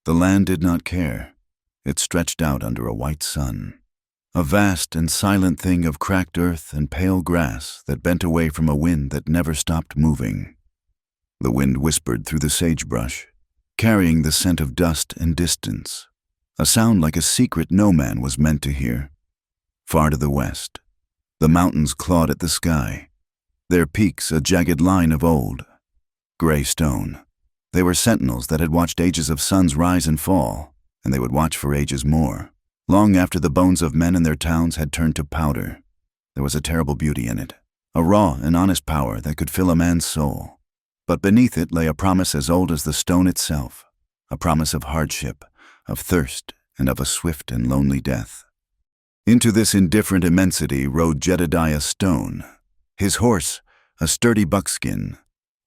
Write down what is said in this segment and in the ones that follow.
The land did not care. It stretched out under a white sun, a vast and silent thing of cracked earth and pale grass that bent away from a wind that never stopped moving. The wind whispered through the sagebrush, carrying the scent of dust and distance, a sound like a secret no man was meant to hear. Far to the west, the mountains clawed at the sky, their peaks a jagged line of old, gray stone. They were sentinels that had watched ages of suns rise and fall, and they would watch for ages more, long after the bones of men in their towns had turned to powder. There was a terrible beauty in it, a raw and honest power that could fill a man's soul. But beneath it lay a promise as old as the stone itself, a promise of hardship, of thirst, and of a swift and lonely death. Into this indifferent immensity rode Jedediah Stone. His horse, a sturdy buckskin,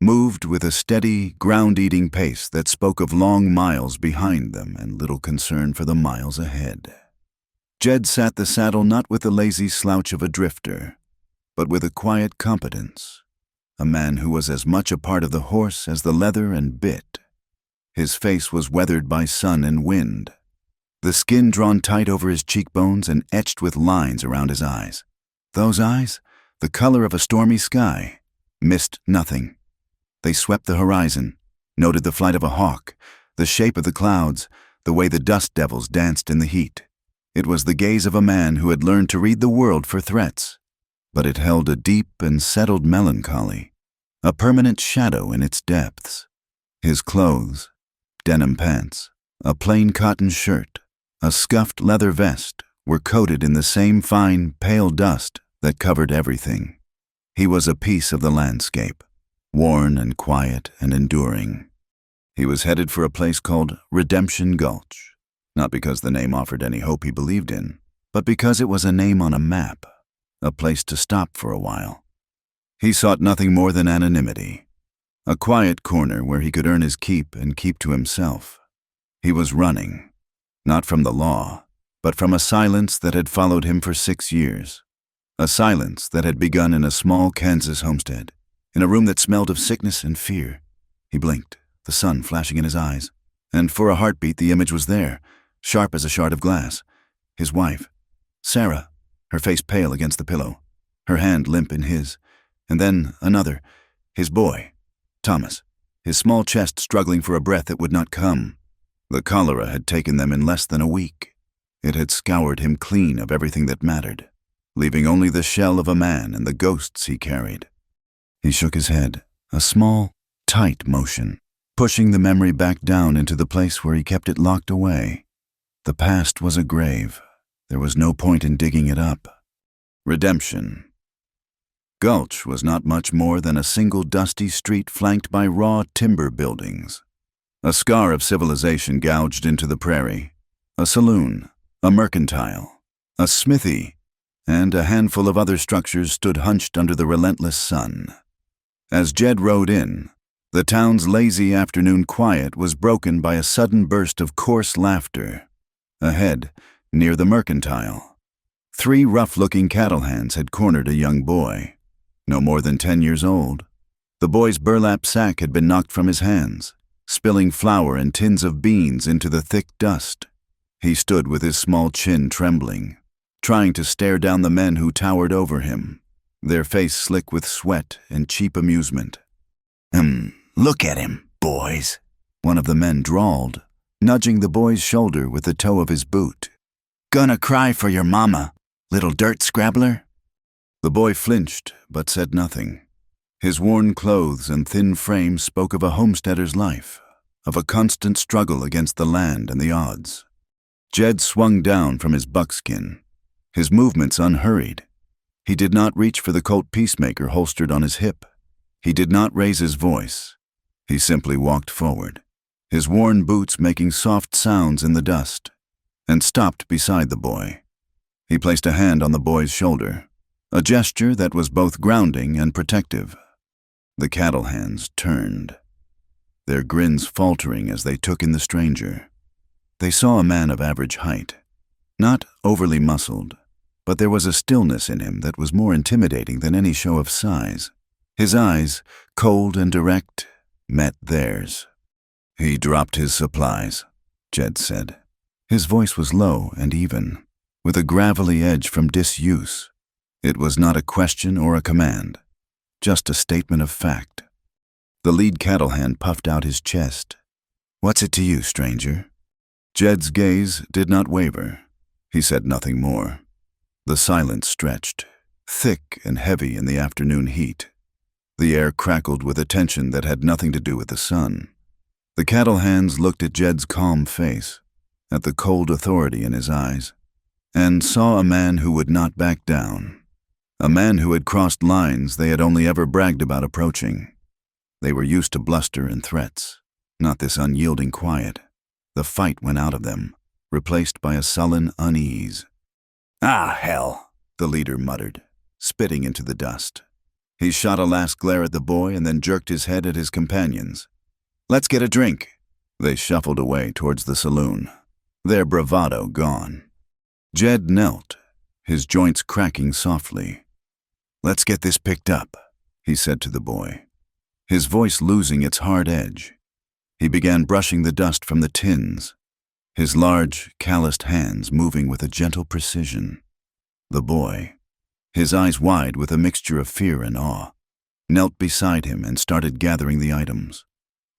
moved with a steady, ground-eating pace that spoke of long miles behind them and little concern for the miles ahead. Jed sat the saddle not with the lazy slouch of a drifter, but with a quiet competence, a man who was as much a part of the horse as the leather and bit. His face was weathered by sun and wind, the skin drawn tight over his cheekbones and etched with lines around his eyes. Those eyes, the color of a stormy sky, missed nothing. They swept the horizon, noted the flight of a hawk, the shape of the clouds, the way the dust devils danced in the heat. It was the gaze of a man who had learned to read the world for threats, but it held a deep and settled melancholy, a permanent shadow in its depths. His clothes, denim pants, a plain cotton shirt, a scuffed leather vest, were coated in the same fine, pale dust that covered everything. He was a piece of the landscape, worn and quiet and enduring. He was headed for a place called Redemption Gulch, not because the name offered any hope he believed in, but because it was a name on a map, a place to stop for a while. He sought nothing more than anonymity, a quiet corner where he could earn his keep and keep to himself. He was running, not from the law, but from a silence that had followed him for 6 years, a silence that had begun in a small Kansas homestead, in a room that smelled of sickness and fear. He blinked, the sun flashing in his eyes, and for a heartbeat the image was there, sharp as a shard of glass. His wife, Sarah, her face pale against the pillow, her hand limp in his, and then another, his boy, Thomas, his small chest struggling for a breath that would not come. The cholera had taken them in less than a week. It had scoured him clean of everything that mattered, leaving only the shell of a man and the ghosts he carried. He shook his head, a small, tight motion, pushing the memory back down into the place where he kept it locked away. The past was a grave. There was no point in digging it up. Redemption. Gulch was not much more than a single dusty street flanked by raw timber buildings. A scar of civilization gouged into the prairie, a saloon, a mercantile, a smithy, and a handful of other structures stood hunched under the relentless sun. As Jed rode in, the town's lazy afternoon quiet was broken by a sudden burst of coarse laughter. Ahead, near the mercantile, 3 rough-looking cattle hands had cornered a young boy, no more than 10 years old. The boy's burlap sack had been knocked from his hands, spilling flour and tins of beans into the thick dust. He stood with his small chin trembling, trying to stare down the men who towered over him, their face slick with sweat and cheap amusement. Look at him, boys," one of the men drawled, nudging the boy's shoulder with the toe of his boot. "Gonna cry for your mama, little dirt scrabbler?" The boy flinched, but said nothing. His worn clothes and thin frame spoke of a homesteader's life, of a constant struggle against the land and the odds. Jed swung down from his buckskin, his movements unhurried. He did not reach for the Colt Peacemaker holstered on his hip. He did not raise his voice. He simply walked forward, his worn boots making soft sounds in the dust, and stopped beside the boy. He placed a hand on the boy's shoulder, a gesture that was both grounding and protective. The cattle hands turned, their grins faltering as they took in the stranger. They saw a man of average height, not overly muscled, but there was a stillness in him that was more intimidating than any show of size. His eyes, cold and direct, met theirs. He dropped his supplies, Jed said. His voice was low and even, with a gravelly edge from disuse. It was not a question or a command, just a statement of fact. The lead cattle hand puffed out his chest. "What's it to you, stranger?" Jed's gaze did not waver. He said nothing more. The silence stretched, thick and heavy in the afternoon heat. The air crackled with a tension that had nothing to do with the sun. The cattle hands looked at Jed's calm face, at the cold authority in his eyes, and saw a man who would not back down. A man who had crossed lines they had only ever bragged about approaching. They were used to bluster and threats, not this unyielding quiet. The fight went out of them, replaced by a sullen unease. "Ah, hell," the leader muttered, spitting into the dust. He shot a last glare at the boy and then jerked his head at his companions. "Let's get a drink." They shuffled away towards the saloon, their bravado gone. Jed knelt, his joints cracking softly. "Let's get this picked up," he said to the boy, his voice losing its hard edge. He began brushing the dust from the tins, his large, calloused hands moving with a gentle precision. The boy, his eyes wide with a mixture of fear and awe, knelt beside him and started gathering the items.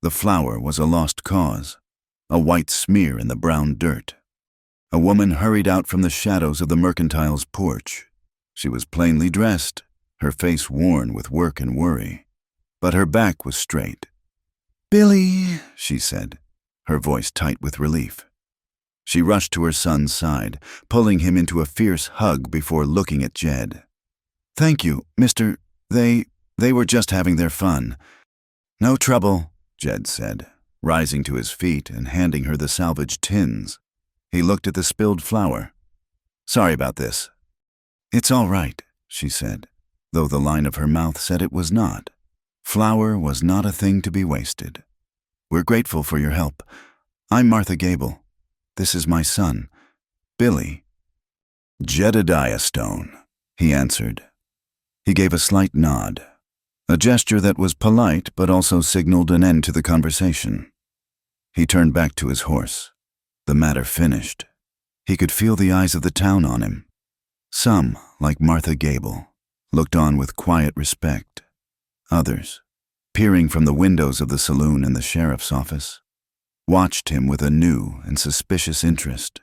The flour was a lost cause, a white smear in the brown dirt. A woman hurried out from the shadows of the mercantile's porch. She was plainly dressed, her face worn with work and worry, but her back was straight. "Billy," she said, her voice tight with relief. She rushed to her son's side, pulling him into a fierce hug before looking at Jed. "Thank you, Mr. They were just having their fun." "No trouble," Jed said, rising to his feet and handing her the salvaged tins. He looked at the spilled flour. "Sorry about this." "It's all right," she said, though the line of her mouth said it was not. Flour was not a thing to be wasted. "We're grateful for your help. I'm Martha Gable. This is my son, Billy." "Jedediah Stone," he answered. He gave a slight nod, a gesture that was polite but also signaled an end to the conversation. He turned back to his horse. The matter finished. He could feel the eyes of the town on him. Some, like Martha Gable, looked on with quiet respect. Others, peering from the windows of the saloon and the sheriff's office, watched him with a new and suspicious interest.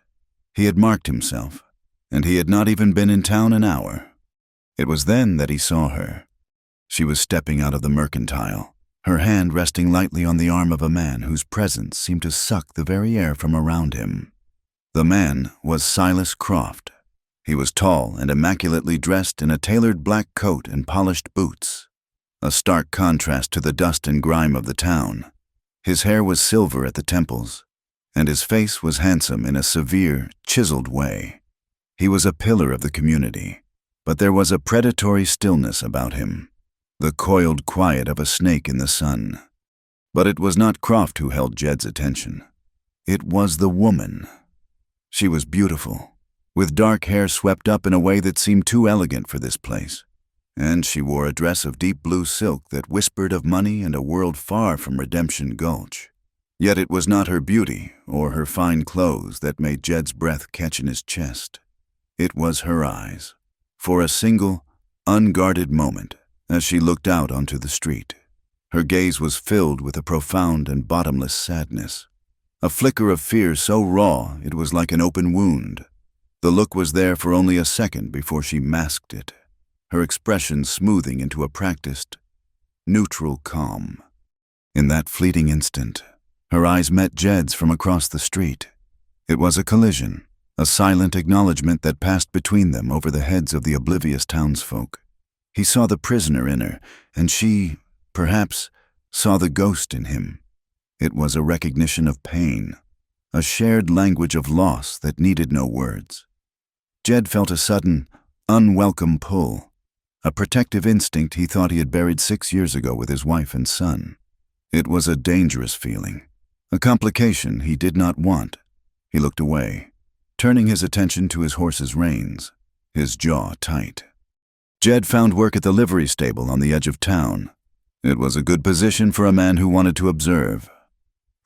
He had marked himself, and he had not even been in town an hour. It was then that he saw her. She was stepping out of the mercantile, her hand resting lightly on the arm of a man whose presence seemed to suck the very air from around him. The man was Silas Croft. He was tall and immaculately dressed in a tailored black coat and polished boots, a stark contrast to the dust and grime of the town. His hair was silver at the temples, and his face was handsome in a severe, chiseled way. He was a pillar of the community, but there was a predatory stillness about him, the coiled quiet of a snake in the sun. But it was not Croft who held Jed's attention. It was the woman. She was beautiful, with dark hair swept up in a way that seemed too elegant for this place, and she wore a dress of deep blue silk that whispered of money and a world far from Redemption Gulch. Yet it was not her beauty or her fine clothes that made Jed's breath catch in his chest. It was her eyes. For a single, unguarded moment, as she looked out onto the street, her gaze was filled with a profound and bottomless sadness, a flicker of fear so raw it was like an open wound. The look was there for only a second before she masked it, her expression smoothing into a practiced, neutral calm. In that fleeting instant, her eyes met Jed's from across the street. It was a collision, a silent acknowledgement that passed between them over the heads of the oblivious townsfolk. He saw the prisoner in her, and she, perhaps, saw the ghost in him. It was a recognition of pain, a shared language of loss that needed no words. Jed felt a sudden, unwelcome pull, a protective instinct he thought he had buried 6 years ago with his wife and son. It was a dangerous feeling, a complication he did not want. He looked away, turning his attention to his horse's reins, his jaw tight. Jed found work at the livery stable on the edge of town. It was a good position for a man who wanted to observe.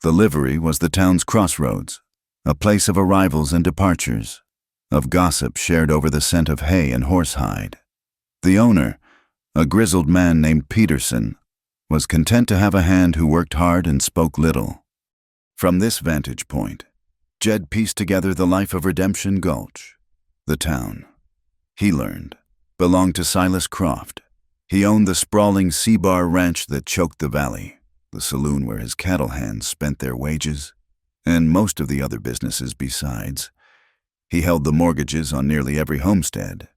The livery was the town's crossroads, a place of arrivals and departures, of gossip shared over the scent of hay and horsehide. The owner, a grizzled man named Peterson, was content to have a hand who worked hard and spoke little. From this vantage point, Jed pieced together the life of Redemption Gulch. The town, he learned, belonged to Silas Croft. He owned the sprawling C-Bar ranch that choked the valley, the saloon where his cattle hands spent their wages, and most of the other businesses besides. He held the mortgages on nearly every homestead,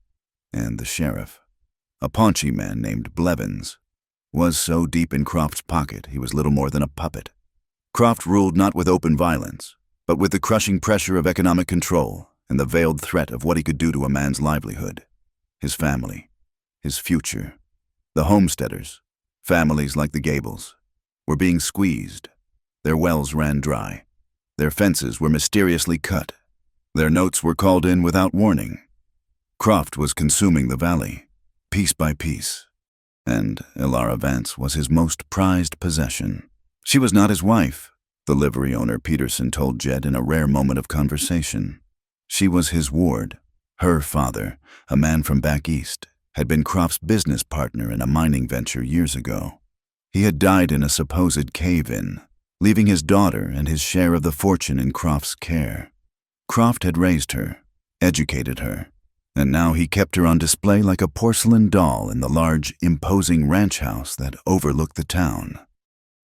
and the sheriff, a paunchy man named Blevins, was so deep in Croft's pocket he was little more than a puppet. Croft ruled not with open violence, but with the crushing pressure of economic control and the veiled threat of what he could do to a man's livelihood, his family, his future. The homesteaders, families like the Gables, were being squeezed. Their wells ran dry. Their fences were mysteriously cut. Their notes were called in without warning. Croft was consuming the valley, piece by piece, and Elara Vance was his most prized possession. She was not his wife, the livery owner Peterson told Jed in a rare moment of conversation. She was his ward. Her father, a man from back east, had been Croft's business partner in a mining venture years ago. He had died in a supposed cave-in, leaving his daughter and his share of the fortune in Croft's care. Croft had raised her, educated her, and now he kept her on display like a porcelain doll in the large, imposing ranch house that overlooked the town.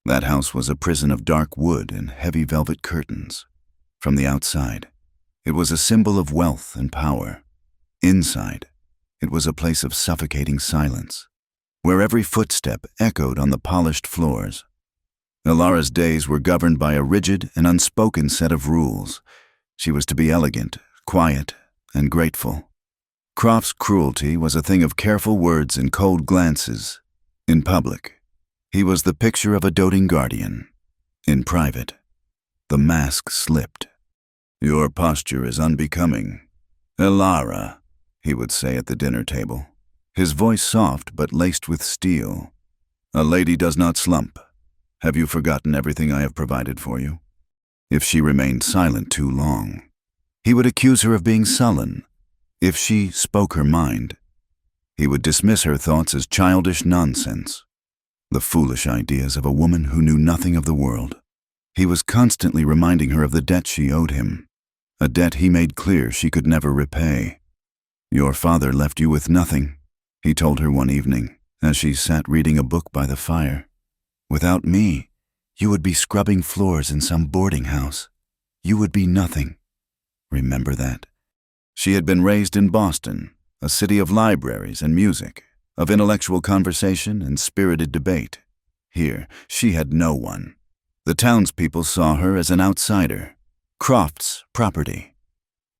That house was a prison of dark wood and heavy velvet curtains. From the outside, it was a symbol of wealth and power. Inside, it was a place of suffocating silence, where every footstep echoed on the polished floors. Elara's days were governed by a rigid and unspoken set of rules. She was to be elegant, quiet, and grateful. Croft's cruelty was a thing of careful words and cold glances. In public, he was the picture of a doting guardian. In private, the mask slipped. "Your posture is unbecoming, Elara," he would say at the dinner table, his voice soft but laced with steel. "A lady does not slump. Have you forgotten everything I have provided for you?" If she remained silent too long, he would accuse her of being sullen. If she spoke her mind, he would dismiss her thoughts as childish nonsense, the foolish ideas of a woman who knew nothing of the world. He was constantly reminding her of the debt she owed him, a debt he made clear she could never repay. "Your father left you with nothing," he told her one evening, as she sat reading a book by the fire. "Without me, you would be scrubbing floors in some boarding house. You would be nothing. Remember that." She had been raised in Boston, a city of libraries and music, of intellectual conversation and spirited debate. Here, she had no one. The townspeople saw her as an outsider, Croft's property.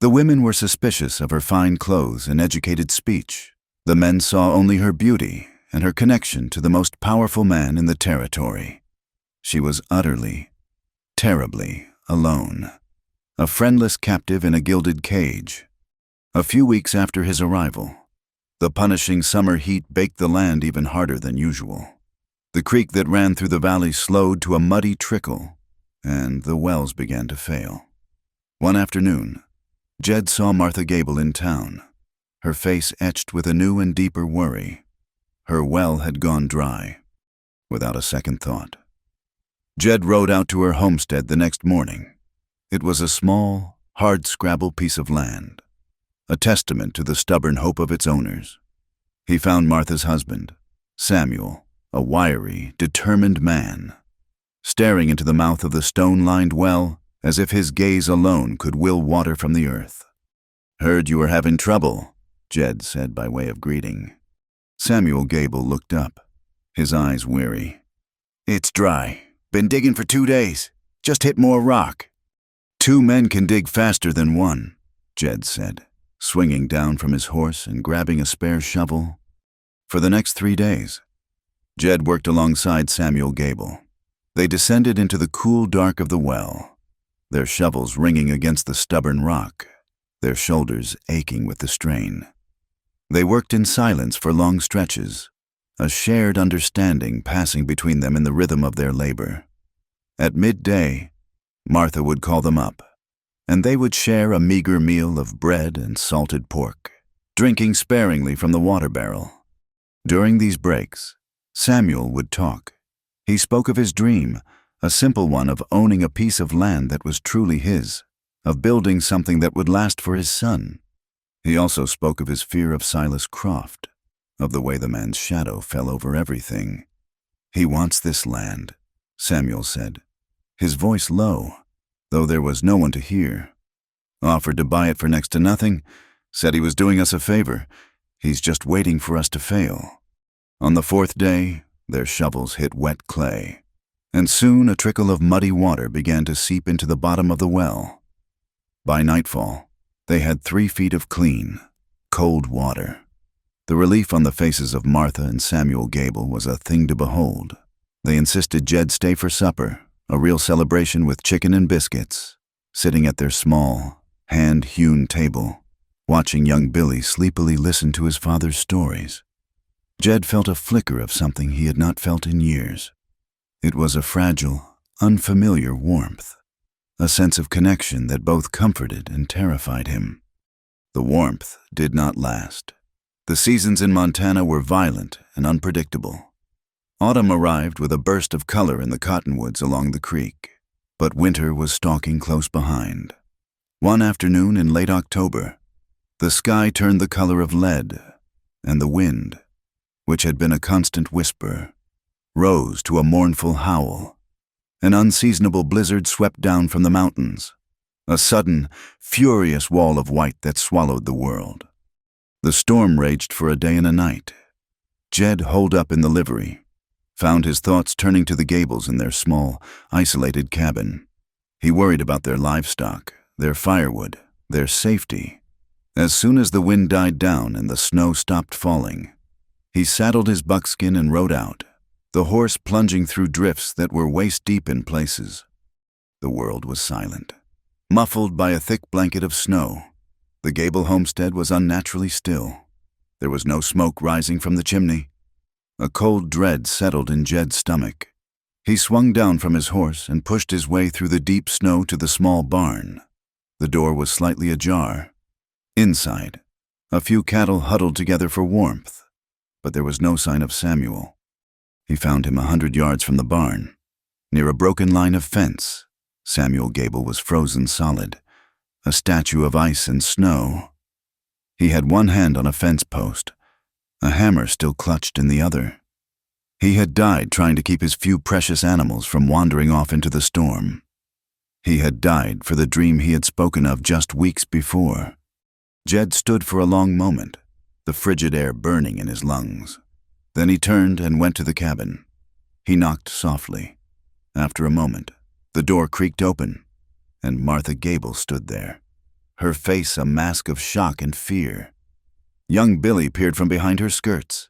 The women were suspicious of her fine clothes and educated speech. The men saw only her beauty and her connection to the most powerful man in the territory. She was utterly, terribly alone, a friendless captive in a gilded cage. A few weeks after his arrival, the punishing summer heat baked the land even harder than usual. The creek that ran through the valley slowed to a muddy trickle, and the wells began to fail. One afternoon, Jed saw Martha Gable in town, her face etched with a new and deeper worry. Her well had gone dry, without a second thought. Jed rode out to her homestead the next morning. It was a small, hard-scrabble piece of land, a testament to the stubborn hope of its owners. He found Martha's husband, Samuel, a wiry, determined man, staring into the mouth of the stone-lined well as if his gaze alone could will water from the earth. "Heard you were having trouble," Jed said by way of greeting. Samuel Gable looked up, his eyes weary. "It's dry. Been digging for 2 days. Just hit more rock." "2 men can dig faster than one," Jed said, swinging down from his horse and grabbing a spare shovel. For the next 3 days, Jed worked alongside Samuel Gable. They descended into the cool dark of the well, their shovels ringing against the stubborn rock, their shoulders aching with the strain. They worked in silence for long stretches, a shared understanding passing between them in the rhythm of their labor. At midday, Martha would call them up. and they would share a meager meal of bread and salted pork, drinking sparingly from the water barrel. During these breaks, Samuel would talk. He spoke of his dream, a simple one of owning a piece of land that was truly his, of building something that would last for his son. He also spoke of his fear of Silas Croft, of the way the man's shadow fell over everything. "He wants this land," Samuel said, his voice low, though there was no one to hear. "Offered to buy it for next to nothing, said he was doing us a favor. He's just waiting for us to fail." On the fourth day, their shovels hit wet clay, and soon a trickle of muddy water began to seep into the bottom of the well. By nightfall, they had 3 feet of clean, cold water. The relief on the faces of Martha and Samuel Gable was a thing to behold. They insisted Jed stay for supper, a real celebration with chicken and biscuits, sitting at their small, hand-hewn table, watching young Billy sleepily listen to his father's stories. Jed felt a flicker of something he had not felt in years. It was a fragile, unfamiliar warmth, a sense of connection that both comforted and terrified him. The warmth did not last. The seasons in Montana were violent and unpredictable. Autumn arrived with a burst of color in the cottonwoods along the creek, but winter was stalking close behind. One afternoon in late October, the sky turned the color of lead, and the wind, which had been a constant whisper, rose to a mournful howl. An unseasonable blizzard swept down from the mountains, a sudden, furious wall of white that swallowed the world. The storm raged for a day and a night. Jed holed up in the livery, found his thoughts turning to the Gables in their small, isolated cabin. He worried about their livestock, their firewood, their safety. As soon as the wind died down and the snow stopped falling, he saddled his buckskin and rode out, the horse plunging through drifts that were waist-deep in places. The world was silent, muffled by a thick blanket of snow. The Gable homestead was unnaturally still. There was no smoke rising from the chimney. A cold dread settled in Jed's stomach. He swung down from his horse and pushed his way through the deep snow to the small barn. The door was slightly ajar. Inside, a few cattle huddled together for warmth, but there was no sign of Samuel. He found him 100 yards from the barn. Near a broken line of fence, Samuel Gable was frozen solid, a statue of ice and snow. He had one hand on a fence post, a hammer still clutched in the other. He had died trying to keep his few precious animals from wandering off into the storm. He had died for the dream he had spoken of just weeks before. Jed stood for a long moment, the frigid air burning in his lungs. Then he turned and went to the cabin. He knocked softly. After a moment, the door creaked open, and Martha Gable stood there, her face a mask of shock and fear. Young Billy peered from behind her skirts.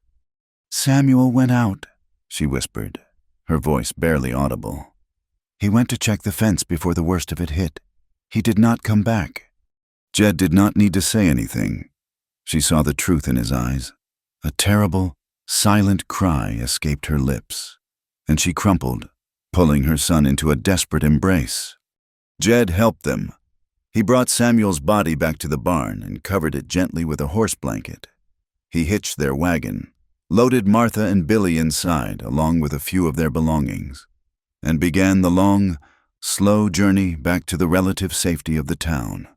"Samuel went out," she whispered, her voice barely audible. "He went to check the fence before the worst of it hit. He did not come back." Jed did not need to say anything. She saw the truth in his eyes. A terrible, silent cry escaped her lips, and she crumpled, pulling her son into a desperate embrace. Jed helped them. He brought Samuel's body back to the barn and covered it gently with a horse blanket. He hitched their wagon, loaded Martha and Billy inside along with a few of their belongings, and began the long, slow journey back to the relative safety of the town.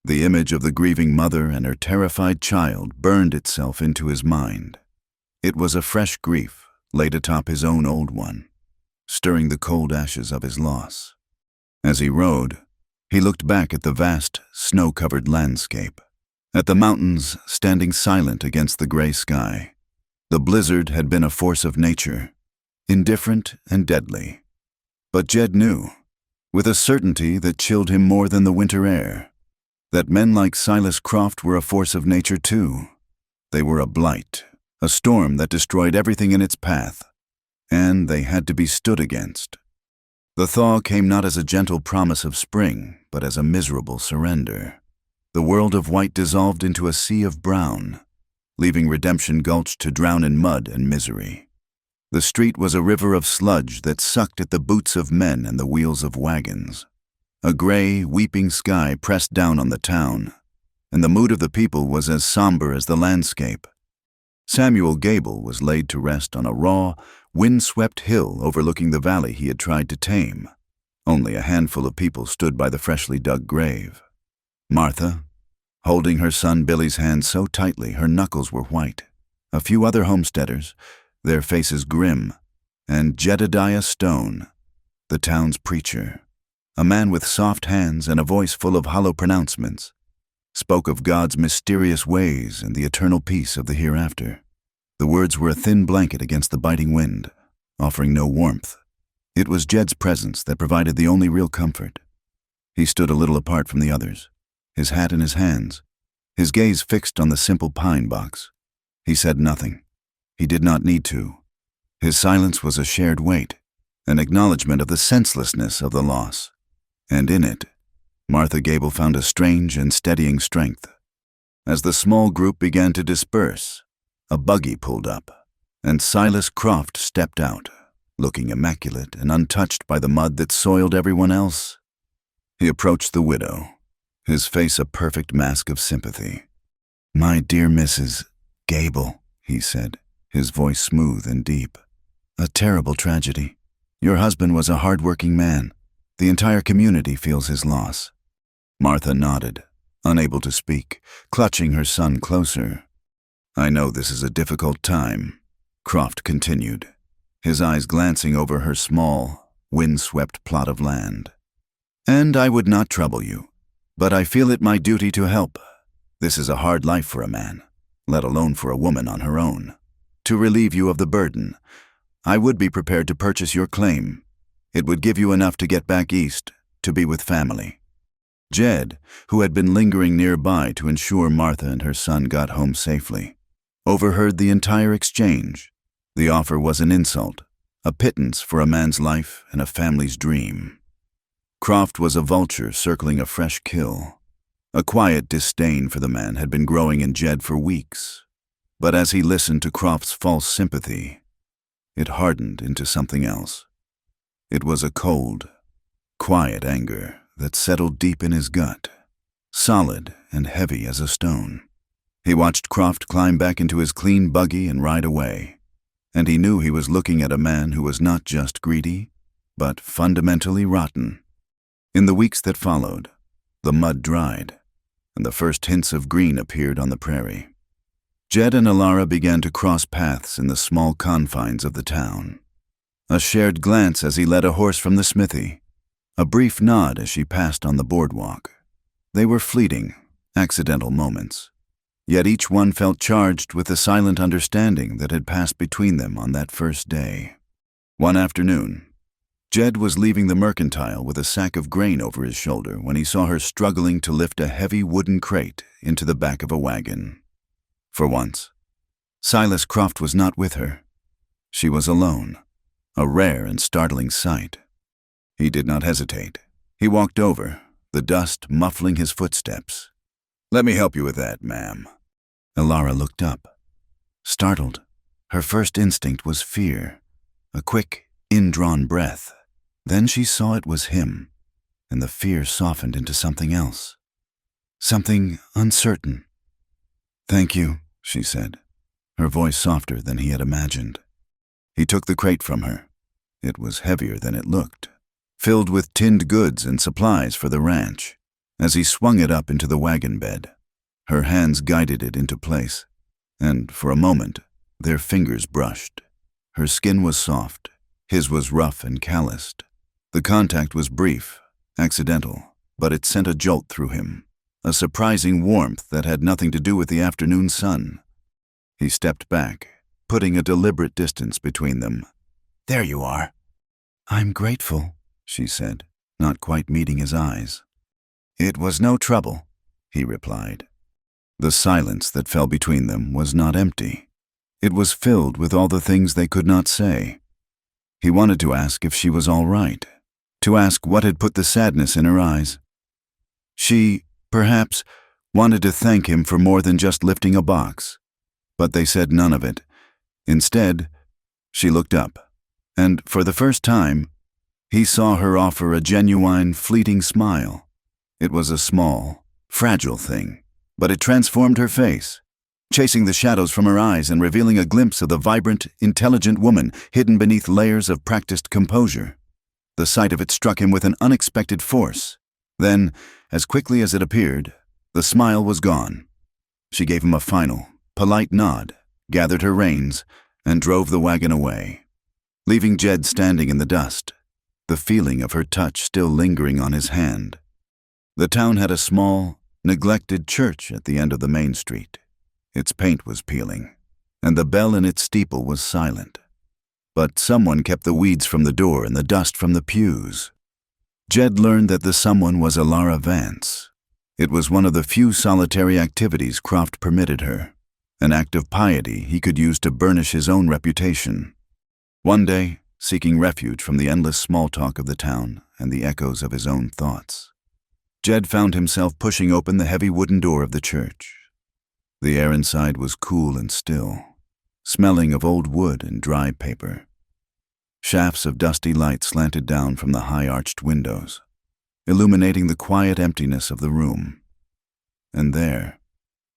The image of the grieving mother and her terrified child burned itself into his mind. It was a fresh grief laid atop his own old one, stirring the cold ashes of his loss. As he rode, he looked back at the vast, snow-covered landscape, at the mountains standing silent against the gray sky. The blizzard had been a force of nature, indifferent and deadly. But Jed knew, with a certainty that chilled him more than the winter air, that men like Silas Croft were a force of nature too. They were a blight, a storm that destroyed everything in its path, and they had to be stood against. The thaw came not as a gentle promise of spring, but as a miserable surrender. The world of white dissolved into a sea of brown, leaving Redemption Gulch to drown in mud and misery. The street was a river of sludge that sucked at the boots of men and the wheels of wagons. A gray, weeping sky pressed down on the town, and the mood of the people was as somber as the landscape. Samuel Gable was laid to rest on a raw, wind-swept hill overlooking the valley he had tried to tame. Only a handful of people stood by the freshly dug grave. Martha, holding her son Billy's hand so tightly her knuckles were white. A few other homesteaders, their faces grim, and Jedediah Stone, the town's preacher, a man with soft hands and a voice full of hollow pronouncements, spoke of God's mysterious ways and the eternal peace of the hereafter. The words were a thin blanket against the biting wind, offering no warmth. It was Jed's presence that provided the only real comfort. He stood a little apart from the others, his hat in his hands, his gaze fixed on the simple pine box. He said nothing. He did not need to. His silence was a shared weight, an acknowledgement of the senselessness of the loss. And in it, Martha Gable found a strange and steadying strength. As the small group began to disperse, a buggy pulled up, and Silas Croft stepped out, looking immaculate and untouched by the mud that soiled everyone else. He approached the widow, his face a perfect mask of sympathy. "My dear Mrs. Gable," he said, his voice smooth and deep. "A terrible tragedy. Your husband was a hard-working man. The entire community feels his loss." Martha nodded, unable to speak, clutching her son closer. "I know this is a difficult time," Croft continued, his eyes glancing over her small, wind-swept plot of land. "And I would not trouble you, but I feel it my duty to help. This is a hard life for a man, let alone for a woman on her own. To relieve you of the burden, I would be prepared to purchase your claim. It would give you enough to get back east, to be with family." Jed, who had been lingering nearby to ensure Martha and her son got home safely, overheard the entire exchange. The offer was an insult, a pittance for a man's life and a family's dream. Croft was a vulture circling a fresh kill. A quiet disdain for the man had been growing in Jed for weeks, but as he listened to Croft's false sympathy, it hardened into something else. It was a cold, quiet anger that settled deep in his gut, solid and heavy as a stone. He watched Croft climb back into his clean buggy and ride away, and he knew he was looking at a man who was not just greedy, but fundamentally rotten. In the weeks that followed, the mud dried, and the first hints of green appeared on the prairie. Jed and Alara began to cross paths in the small confines of the town. A shared glance as he led a horse from the smithy, a brief nod as she passed on the boardwalk. They were fleeting, accidental moments, yet each one felt charged with the silent understanding that had passed between them on that first day. One afternoon, Jed was leaving the mercantile with a sack of grain over his shoulder when he saw her struggling to lift a heavy wooden crate into the back of a wagon. For once, Silas Croft was not with her. She was alone, a rare and startling sight. He did not hesitate. He walked over, the dust muffling his footsteps. "Let me help you with that, ma'am." Alara looked up. Startled, her first instinct was fear, a quick, indrawn breath. Then she saw it was him, and the fear softened into something else. Something uncertain. "Thank you," she said, her voice softer than he had imagined. He took the crate from her. It was heavier than it looked, filled with tinned goods and supplies for the ranch. As he swung it up into the wagon bed, her hands guided it into place, and for a moment, their fingers brushed. Her skin was soft, his was rough and calloused. The contact was brief, accidental, but it sent a jolt through him, a surprising warmth that had nothing to do with the afternoon sun. He stepped back, putting a deliberate distance between them. "There you are." "I'm grateful," she said, not quite meeting his eyes. "It was no trouble," he replied. The silence that fell between them was not empty. It was filled with all the things they could not say. He wanted to ask if she was all right, to ask what had put the sadness in her eyes. She, perhaps, wanted to thank him for more than just lifting a box, but they said none of it. Instead, she looked up, and for the first time, He saw her offer a genuine, fleeting smile. It was a small, fragile thing, but it transformed her face, chasing the shadows from her eyes and revealing a glimpse of the vibrant, intelligent woman hidden beneath layers of practiced composure. The sight of it struck him with an unexpected force. Then, as quickly as it appeared, the smile was gone. She gave him a final, polite nod, gathered her reins, and drove the wagon away, leaving Jed standing in the dust, the feeling of her touch still lingering on his hand. The town had a small, neglected church at the end of the main street. Its paint was peeling, and the bell in its steeple was silent. But someone kept the weeds from the door and the dust from the pews. Jed learned that the someone was Alara Vance. It was one of the few solitary activities Croft permitted her, an act of piety he could use to burnish his own reputation. One day, seeking refuge from the endless small talk of the town and the echoes of his own thoughts, Jed found himself pushing open the heavy wooden door of the church. The air inside was cool and still, smelling of old wood and dry paper. Shafts of dusty light slanted down from the high-arched windows, illuminating the quiet emptiness of the room. And there,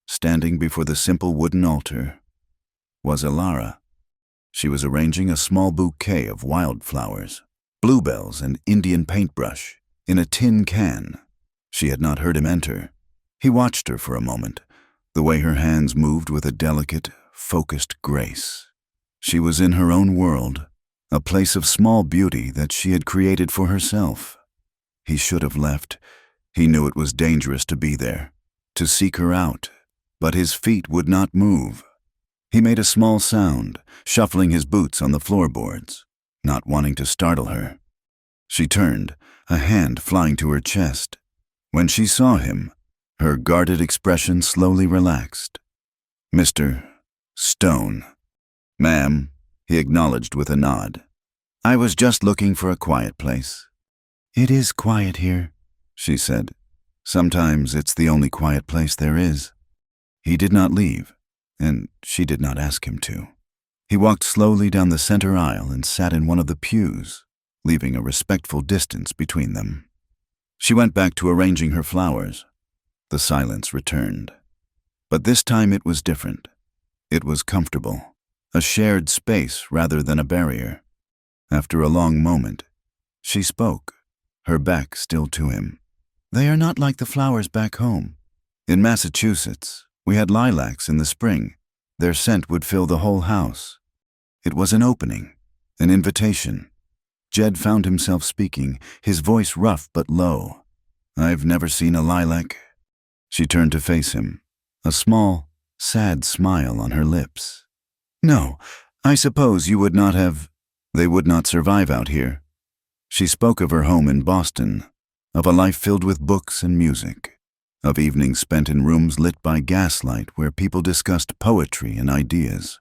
standing before the simple wooden altar, was Alara. She was arranging a small bouquet of wildflowers, bluebells, and Indian paintbrush in a tin can. She had not heard him enter. He watched her for a moment, the way her hands moved with a delicate, focused grace. She was in her own world, a place of small beauty that she had created for herself. He should have left. He knew it was dangerous to be there, to seek her out, but his feet would not move. He made a small sound, shuffling his boots on the floorboards, not wanting to startle her. She turned, a hand flying to her chest. When she saw him, her guarded expression slowly relaxed. "Mr. Stone." "Ma'am," he acknowledged with a nod. "I was just looking for a quiet place." "It is quiet here," she said. "Sometimes it's the only quiet place there is." He did not leave, and she did not ask him to. He walked slowly down the center aisle and sat in one of the pews, leaving a respectful distance between them. She went back to arranging her flowers. The silence returned. But this time it was different. It was comfortable, a shared space rather than a barrier. After a long moment, she spoke, her back still to him. "They are not like the flowers back home. In Massachusetts, we had lilacs in the spring. Their scent would fill the whole house." It was an opening, an invitation. Jed found himself speaking, his voice rough but low. "I've never seen a lilac." She turned to face him, a small, sad smile on her lips. "No, I suppose you would not have. They would not survive out here." She spoke of her home in Boston, of a life filled with books and music, of evenings spent in rooms lit by gaslight where people discussed poetry and ideas.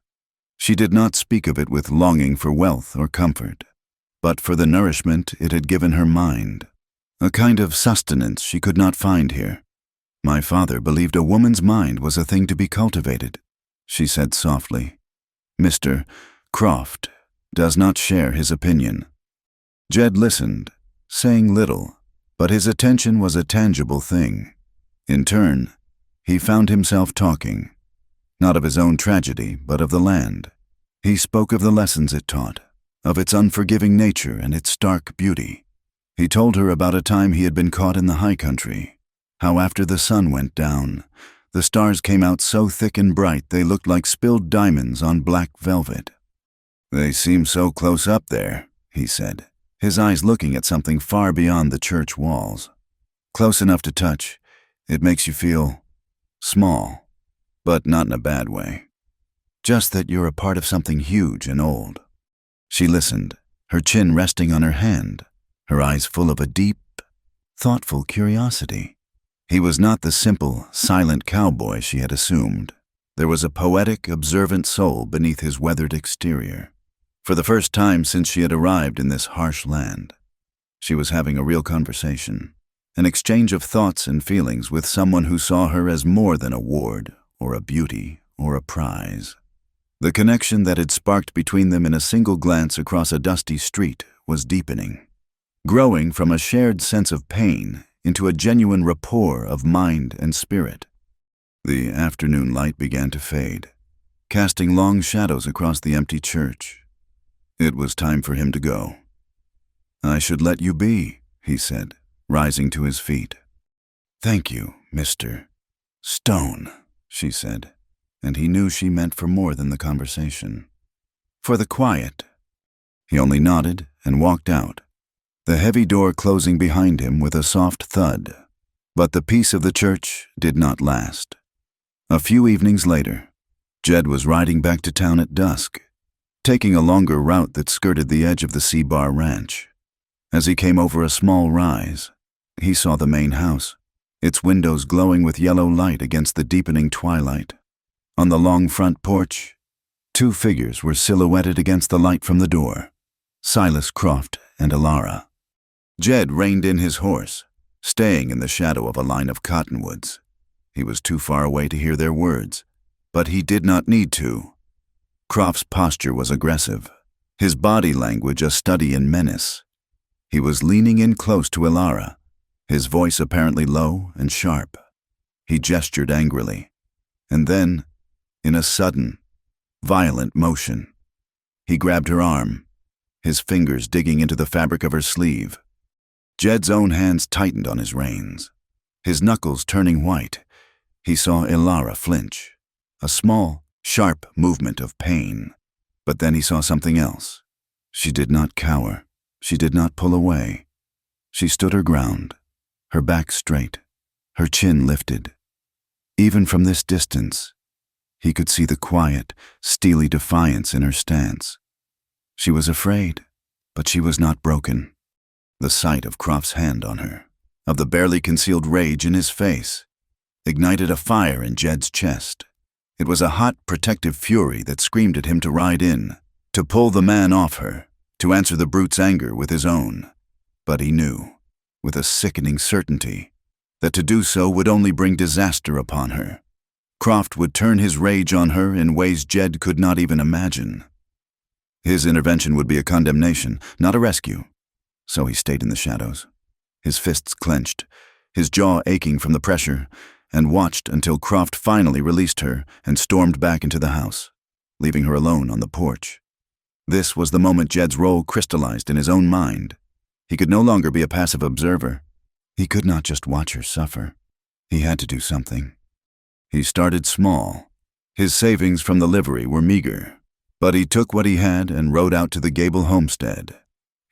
She did not speak of it with longing for wealth or comfort, but for the nourishment it had given her mind, a kind of sustenance she could not find here. "My father believed a woman's mind was a thing to be cultivated," she said softly. "Mr. Croft does not share his opinion." Jed listened, saying little, but his attention was a tangible thing. In turn, he found himself talking, not of his own tragedy, but of the land. He spoke of the lessons it taught, of its unforgiving nature and its stark beauty. He told her about a time he had been caught in the high country, how after the sun went down, the stars came out so thick and bright they looked like spilled diamonds on black velvet. "They seem so close up there," he said, his eyes looking at something far beyond the church walls. "Close enough to touch. It makes you feel small, but not in a bad way. Just that you're a part of something huge and old." She listened, her chin resting on her hand, her eyes full of a deep, thoughtful curiosity. He was not the simple, silent cowboy she had assumed. There was a poetic, observant soul beneath his weathered exterior. For the first time since she had arrived in this harsh land, she was having a real conversation, an exchange of thoughts and feelings with someone who saw her as more than a ward, or a beauty, or a prize. The connection that had sparked between them in a single glance across a dusty street was deepening. growing from a shared sense of pain into a genuine rapport of mind and spirit. The afternoon light began to fade, casting long shadows across the empty church. It was time for him to go. "I should let you be," he said, rising to his feet. "Thank you, Mr. Stone," she said, and he knew she meant for more than the conversation. For the quiet. He only nodded and walked out, the heavy door closing behind him with a soft thud. But the peace of the church did not last. A few evenings later, Jed was riding back to town at dusk, taking a longer route that skirted the edge of the C-Bar Ranch. As he came over a small rise, he saw the main house, its windows glowing with yellow light against the deepening twilight. On the long front porch, two figures were silhouetted against the light from the door, Silas Croft and Alara. Jed reined in his horse, staying in the shadow of a line of cottonwoods. He was too far away to hear their words, but he did not need to. Croft's posture was aggressive, his body language a study in menace. He was leaning in close to Alara, his voice apparently low and sharp. He gestured angrily, and then, in a sudden, violent motion, he grabbed her arm, his fingers digging into the fabric of her sleeve. Jed's own hands tightened on his reins, his knuckles turning white. He saw Alara flinch, a small, sharp movement of pain. But then he saw something else. She did not cower. She did not pull away. She stood her ground, her back straight, her chin lifted. Even from this distance, he could see the quiet, steely defiance in her stance. She was afraid, but she was not broken. The sight of Croft's hand on her, of the barely concealed rage in his face, ignited a fire in Jed's chest. It was a hot, protective fury that screamed at him to ride in, to pull the man off her, to answer the brute's anger with his own. But he knew, with a sickening certainty, that to do so would only bring disaster upon her. Croft would turn his rage on her in ways Jed could not even imagine. His intervention would be a condemnation, not a rescue. So he stayed in the shadows, his fists clenched, his jaw aching from the pressure, and watched until Croft finally released her and stormed back into the house, leaving her alone on the porch. This was the moment Jed's role crystallized in his own mind. He could no longer be a passive observer. He could not just watch her suffer. He had to do something. He started small. His savings from the livery were meager, but he took what he had and rode out to the Gable homestead.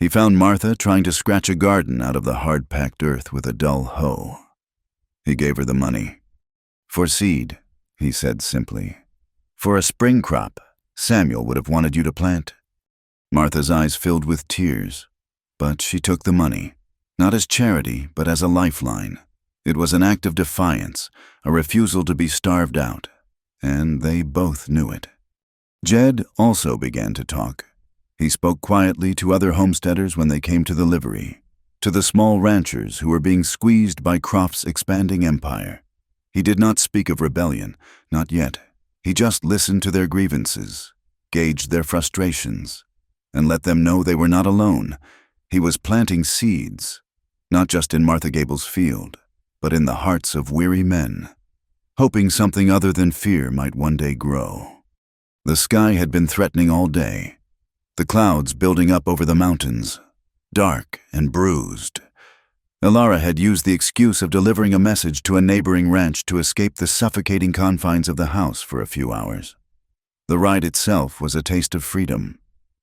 He found Martha trying to scratch a garden out of the hard-packed earth with a dull hoe. He gave her the money. "For seed," he said simply. "For a spring crop Samuel would have wanted you to plant." Martha's eyes filled with tears, but she took the money, not as charity, but as a lifeline. It was an act of defiance, a refusal to be starved out, and they both knew it. Jed also began to talk. He spoke quietly to other homesteaders when they came to the livery, to the small ranchers who were being squeezed by Croft's expanding empire. He did not speak of rebellion, not yet. He just listened to their grievances, gauged their frustrations, and let them know they were not alone. He was planting seeds, not just in Martha Gable's field, but in the hearts of weary men, hoping something other than fear might one day grow. The sky had been threatening all day, the clouds building up over the mountains, dark and bruised. Alara had used the excuse of delivering a message to a neighboring ranch to escape the suffocating confines of the house for a few hours. The ride itself was a taste of freedom,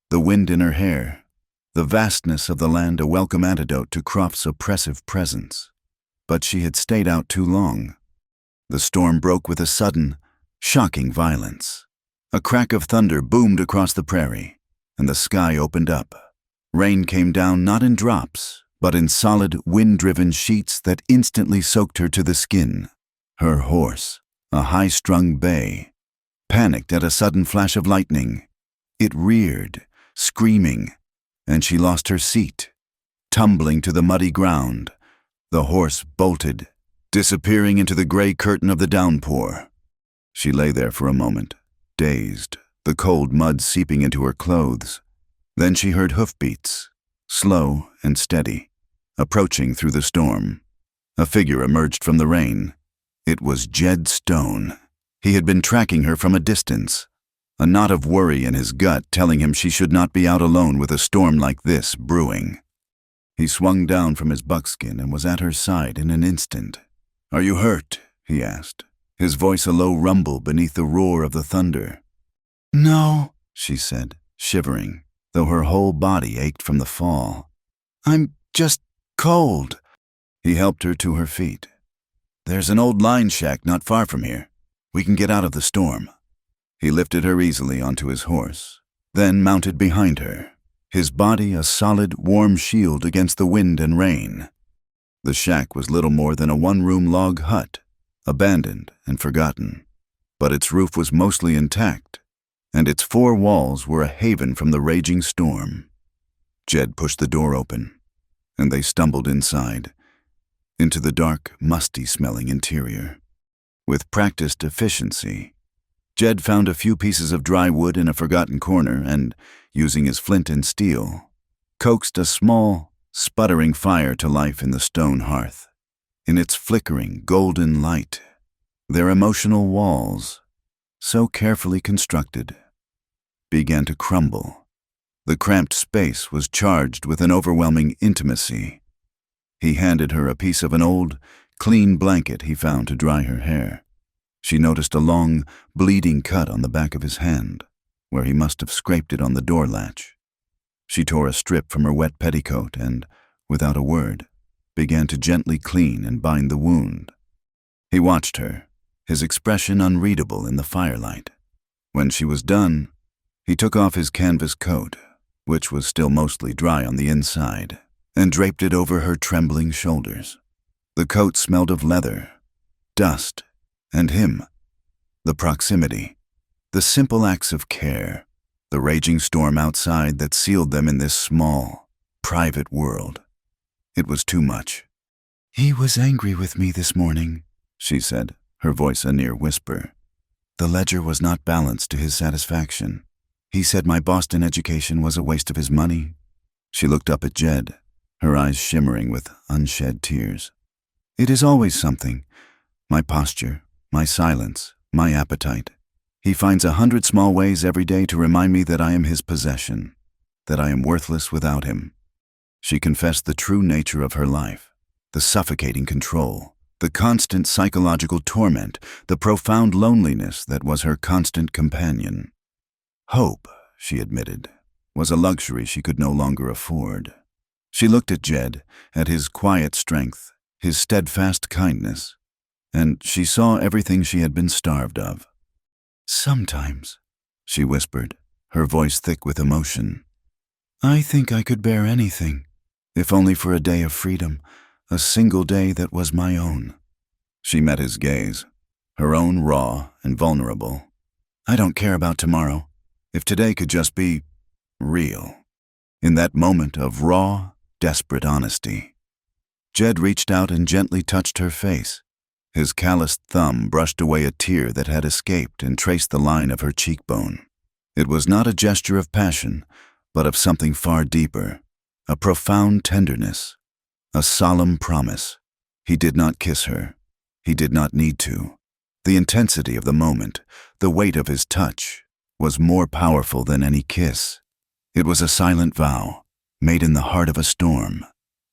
the wind in her hair, the vastness of the land a welcome antidote to Croft's oppressive presence. But she had stayed out too long. The storm broke with a sudden, shocking violence. A crack of thunder boomed across the prairie, and the sky opened up. Rain came down not in drops, but in solid, wind-driven sheets that instantly soaked her to the skin. Her horse, a high-strung bay, panicked at a sudden flash of lightning. It reared, screaming, and she lost her seat, tumbling to the muddy ground. The horse bolted, disappearing into the gray curtain of the downpour. She lay there for a moment, dazed, the cold mud seeping into her clothes. Then she heard hoofbeats, slow and steady. approaching through the storm. A figure emerged from the rain. It was Jed Stone. He had been tracking her from a distance, a knot of worry in his gut telling him she should not be out alone with a storm like this brewing. He swung down from his buckskin and was at her side in an instant. "Are you hurt?" he asked, his voice a low rumble beneath the roar of the thunder. "No," she said, shivering, though her whole body ached from the fall. "I'm just cold." He helped her to her feet. "There's an old line shack not far from here. We can get out of the storm." He lifted her easily onto his horse, then mounted behind her, his body a solid, warm shield against the wind and rain. The shack was little more than a one-room log hut, abandoned and forgotten, but its roof was mostly intact, and its four walls were a haven from the raging storm. Jed pushed the door open, and they stumbled inside, into the dark, musty-smelling interior. With practiced efficiency, Jed found a few pieces of dry wood in a forgotten corner and, using his flint and steel, coaxed a small, sputtering fire to life in the stone hearth. In its flickering, golden light, their emotional walls, so carefully constructed, began to crumble. The cramped space was charged with an overwhelming intimacy. He handed her a piece of an old, clean blanket he found to dry her hair. She noticed a long, bleeding cut on the back of his hand, where he must have scraped it on the door latch. She tore a strip from her wet petticoat and, without a word, began to gently clean and bind the wound. He watched her, his expression unreadable in the firelight. When she was done, he took off his canvas coat, which was still mostly dry on the inside, and draped it over her trembling shoulders. The coat smelled of leather, dust, and him. The proximity, the simple acts of care, the raging storm outside that sealed them in this small, private world. It was too much. "He was angry with me this morning," she said, her voice a near whisper. "The ledger was not balanced to his satisfaction. He said my Boston education was a waste of his money." She looked up at Jed, her eyes shimmering with unshed tears. "It is always something. My posture, my silence, my appetite. He finds 100 small ways every day to remind me that I am his possession, that I am worthless without him." She confessed the true nature of her life, the suffocating control, the constant psychological torment, the profound loneliness that was her constant companion. Hope, she admitted, was a luxury she could no longer afford. She looked at Jed, at his quiet strength, his steadfast kindness, and she saw everything she had been starved of. "Sometimes," she whispered, her voice thick with emotion, "I think I could bear anything, if only for a day of freedom, a single day that was my own." She met his gaze, her own raw and vulnerable. "I don't care about tomorrow, if today could just be real." In that moment of raw, desperate honesty, Jed reached out and gently touched her face. His calloused thumb brushed away a tear that had escaped and traced the line of her cheekbone. It was not a gesture of passion, but of something far deeper, a profound tenderness, a solemn promise. He did not kiss her. He did not need to. The intensity of the moment, the weight of his touch, was more powerful than any kiss. It was a silent vow, made in the heart of a storm,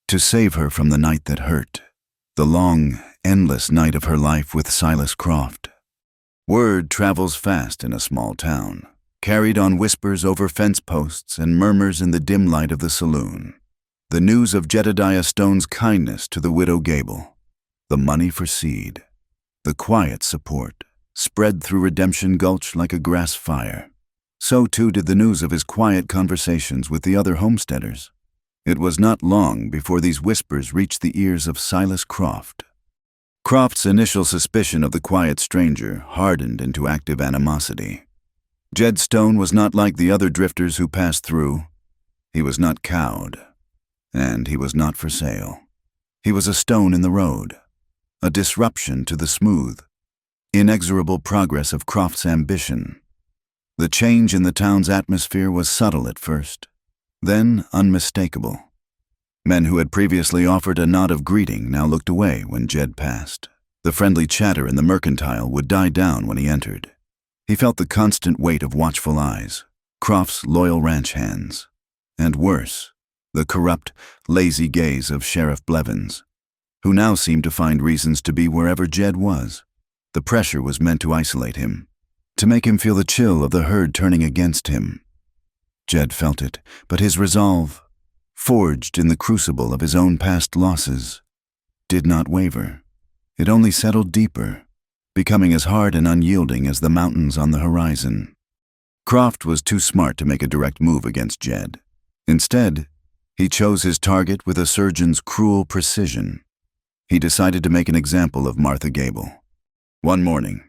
to save her from the night that hurt, the long, endless night of her life with Silas Croft. Word travels fast in a small town, carried on whispers over fence posts and murmurs in the dim light of the saloon. The news of Jedediah Stone's kindness to the widow Gable, the money for seed, the quiet support, spread through Redemption Gulch like a grass fire. So too did the news of his quiet conversations with the other homesteaders. It was not long before these whispers reached the ears of Silas Croft. Croft's initial suspicion of the quiet stranger hardened into active animosity. Jed Stone was not like the other drifters who passed through. He was not cowed, and he was not for sale. He was a stone in the road, a disruption to the smooth, inexorable progress of Croft's ambition. The change in the town's atmosphere was subtle at first, then unmistakable. Men who had previously offered a nod of greeting now looked away when Jed passed. The friendly chatter in the mercantile would die down when he entered. He felt the constant weight of watchful eyes, Croft's loyal ranch hands, and worse, the corrupt, lazy gaze of Sheriff Blevins, who now seemed to find reasons to be wherever Jed was. The pressure was meant to isolate him, to make him feel the chill of the herd turning against him. Jed felt it, but his resolve, forged in the crucible of his own past losses, did not waver. It only settled deeper, becoming as hard and unyielding as the mountains on the horizon. Croft was too smart to make a direct move against Jed. Instead, he chose his target with a surgeon's cruel precision. He decided to make an example of Martha Gable. One morning,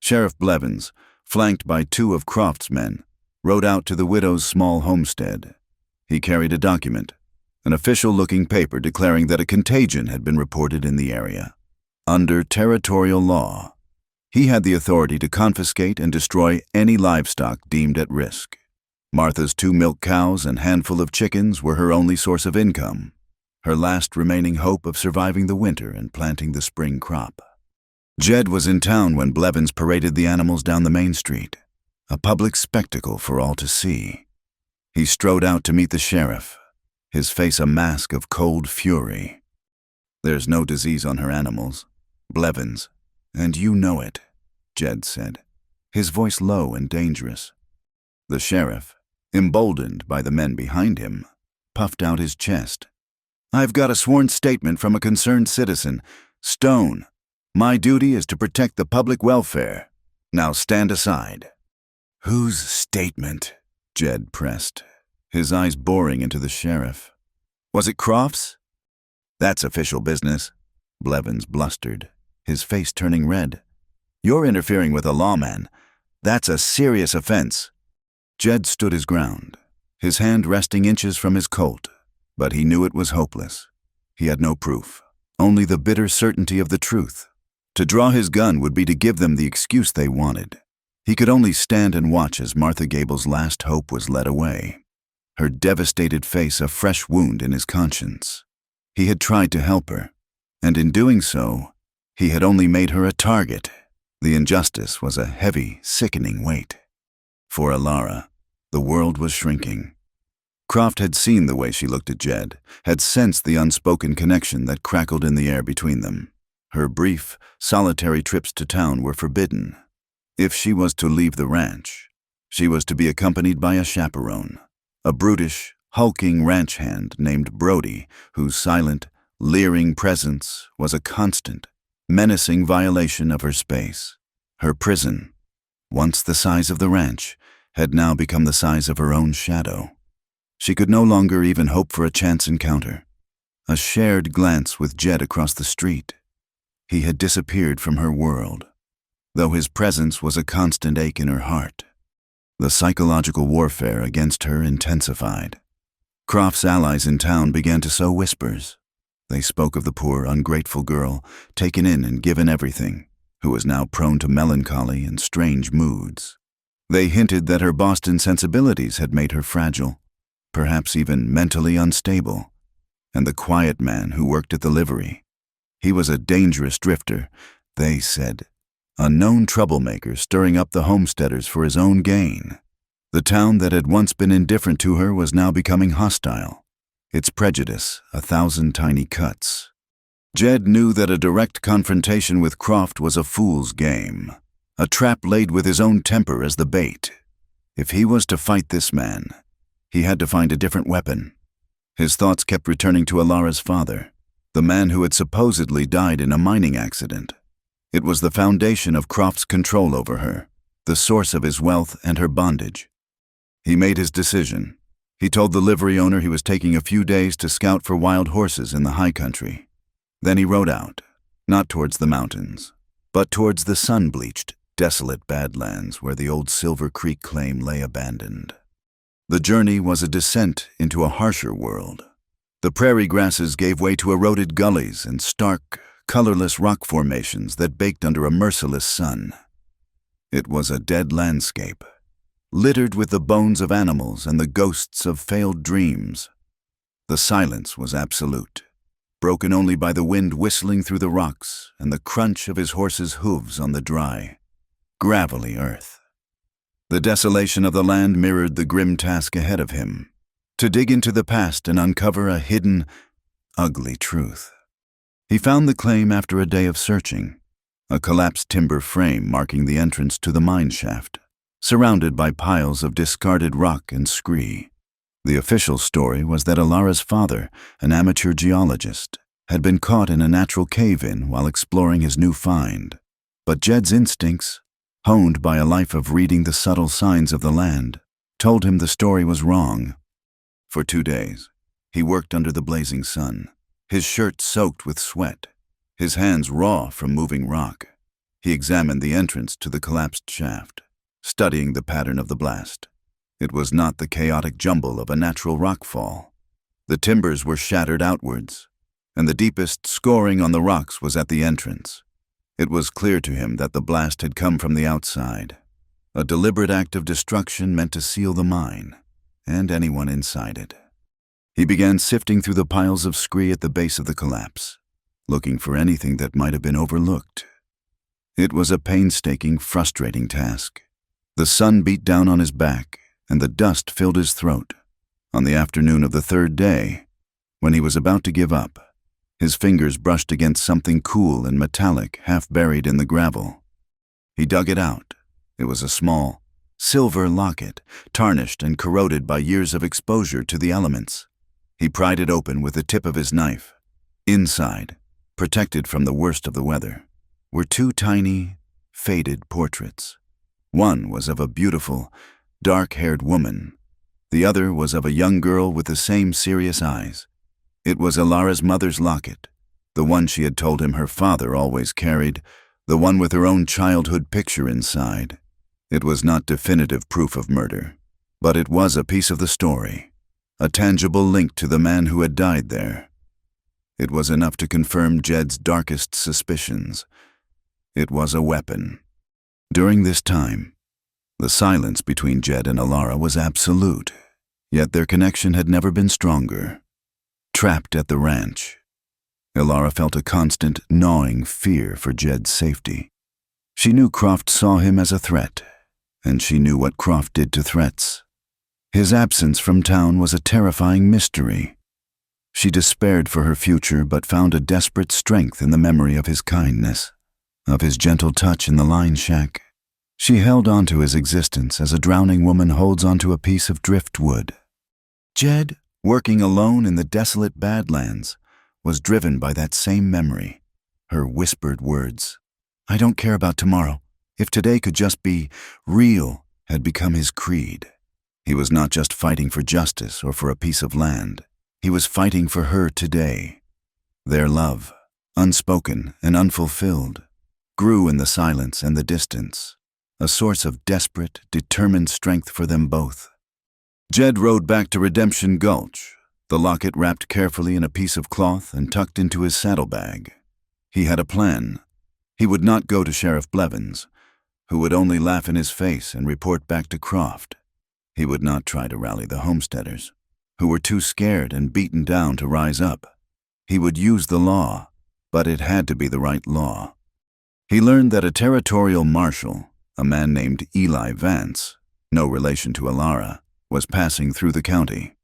Sheriff Blevins, flanked by 2 of Croft's men, rode out to the widow's small homestead. He carried a document, an official-looking paper declaring that a contagion had been reported in the area. Under territorial law, he had the authority to confiscate and destroy any livestock deemed at risk. Martha's 2 milk cows and handful of chickens were her only source of income, her last remaining hope of surviving the winter and planting the spring crop. Jed was in town when Blevins paraded the animals down the main street, a public spectacle for all to see. He strode out to meet the sheriff, his face a mask of cold fury. "There's no disease on her animals, Blevins, and you know it," Jed said, his voice low and dangerous. The sheriff, emboldened by the men behind him, puffed out his chest. "I've got a sworn statement from a concerned citizen, Stone. My duty is to protect the public welfare. Now stand aside." "Whose statement?" Jed pressed, his eyes boring into the sheriff. "Was it Croft's?" "That's official business," Blevins blustered, his face turning red. "You're interfering with a lawman. That's a serious offense." Jed stood his ground, his hand resting inches from his Colt, but he knew it was hopeless. He had no proof, only the bitter certainty of the truth. To draw his gun would be to give them the excuse they wanted. He could only stand and watch as Martha Gable's last hope was led away, her devastated face a fresh wound in his conscience. He had tried to help her, and in doing so, he had only made her a target. The injustice was a heavy, sickening weight. For Alara, the world was shrinking. Croft had seen the way she looked at Jed, had sensed the unspoken connection that crackled in the air between them. Her brief, solitary trips to town were forbidden. If she was to leave the ranch, she was to be accompanied by a chaperone, a brutish, hulking ranch hand named Brody, whose silent, leering presence was a constant, menacing violation of her space. Her prison, once the size of the ranch, had now become the size of her own shadow. She could no longer even hope for a chance encounter. A shared glance with Jed across the street. He had disappeared from her world, though his presence was a constant ache in her heart. The psychological warfare against her intensified. Croft's allies in town began to sow whispers. They spoke of the poor, ungrateful girl, taken in and given everything, who was now prone to melancholy and strange moods. They hinted that her Boston sensibilities had made her fragile, perhaps even mentally unstable. And the quiet man who worked at the livery, he was a dangerous drifter, they said, a known troublemaker stirring up the homesteaders for his own gain. The town that had once been indifferent to her was now becoming hostile, its prejudice 1,000 tiny cuts. Jed knew that a direct confrontation with Croft was a fool's game, a trap laid with his own temper as the bait. If he was to fight this man, he had to find a different weapon. His thoughts kept returning to Alara's father, the man who had supposedly died in a mining accident. It was the foundation of Croft's control over her, the source of his wealth and her bondage. He made his decision. He told the livery owner he was taking a few days to scout for wild horses in the high country. Then he rode out, not towards the mountains, but towards the sun-bleached, desolate badlands where the old Silver Creek claim lay abandoned. The journey was a descent into a harsher world. The prairie grasses gave way to eroded gullies and stark, colorless rock formations that baked under a merciless sun. It was a dead landscape, littered with the bones of animals and the ghosts of failed dreams. The silence was absolute, broken only by the wind whistling through the rocks and the crunch of his horse's hooves on the dry, gravelly earth. The desolation of the land mirrored the grim task ahead of him, to dig into the past and uncover a hidden, ugly truth. He found the claim after a day of searching, a collapsed timber frame marking the entrance to the mine shaft, surrounded by piles of discarded rock and scree. The official story was that Alara's father, an amateur geologist, had been caught in a natural cave-in while exploring his new find. But Jed's instincts, honed by a life of reading the subtle signs of the land, told him the story was wrong. For 2 days, he worked under the blazing sun, his shirt soaked with sweat, his hands raw from moving rock. He examined the entrance to the collapsed shaft, studying the pattern of the blast. It was not the chaotic jumble of a natural rockfall. The timbers were shattered outwards, and the deepest scoring on the rocks was at the entrance. It was clear to him that the blast had come from the outside, a deliberate act of destruction meant to seal the mine and anyone inside it. He began sifting through the piles of scree at the base of the collapse, looking for anything that might have been overlooked. It was a painstaking, frustrating task. The sun beat down on his back, and the dust filled his throat. On the afternoon of the 3rd day, when he was about to give up, his fingers brushed against something cool and metallic half buried in the gravel. He dug it out. It was a small, silver locket, tarnished and corroded by years of exposure to the elements. He pried it open with the tip of his knife. Inside, protected from the worst of the weather, were 2 tiny, faded portraits. One was of a beautiful, dark-haired woman. The other was of a young girl with the same serious eyes. It was Alara's mother's locket, the one she had told him her father always carried, the one with her own childhood picture inside. It was not definitive proof of murder, but it was a piece of the story, a tangible link to the man who had died there. It was enough to confirm Jed's darkest suspicions. It was a weapon. During this time, the silence between Jed and Alara was absolute, yet their connection had never been stronger. Trapped at the ranch, Alara felt a constant, gnawing fear for Jed's safety. She knew Croft saw him as a threat, and she knew what Croft did to threats. His absence from town was a terrifying mystery. She despaired for her future, but found a desperate strength in the memory of his kindness, of his gentle touch in the line shack. She held on to his existence as a drowning woman holds onto a piece of driftwood. Jed, working alone in the desolate Badlands, was driven by that same memory, her whispered words. "I don't care about tomorrow. If today could just be real," had become his creed. He was not just fighting for justice or for a piece of land. He was fighting for her today. Their love, unspoken and unfulfilled, grew in the silence and the distance, a source of desperate, determined strength for them both. Jed rode back to Redemption Gulch, the locket wrapped carefully in a piece of cloth and tucked into his saddlebag. He had a plan. He would not go to Sheriff Blevins, who would only laugh in his face and report back to Croft. He would not try to rally the homesteaders, who were too scared and beaten down to rise up. He would use the law, but it had to be the right law. He learned that a territorial marshal, a man named Eli Vance, no relation to Alara, was passing through the county,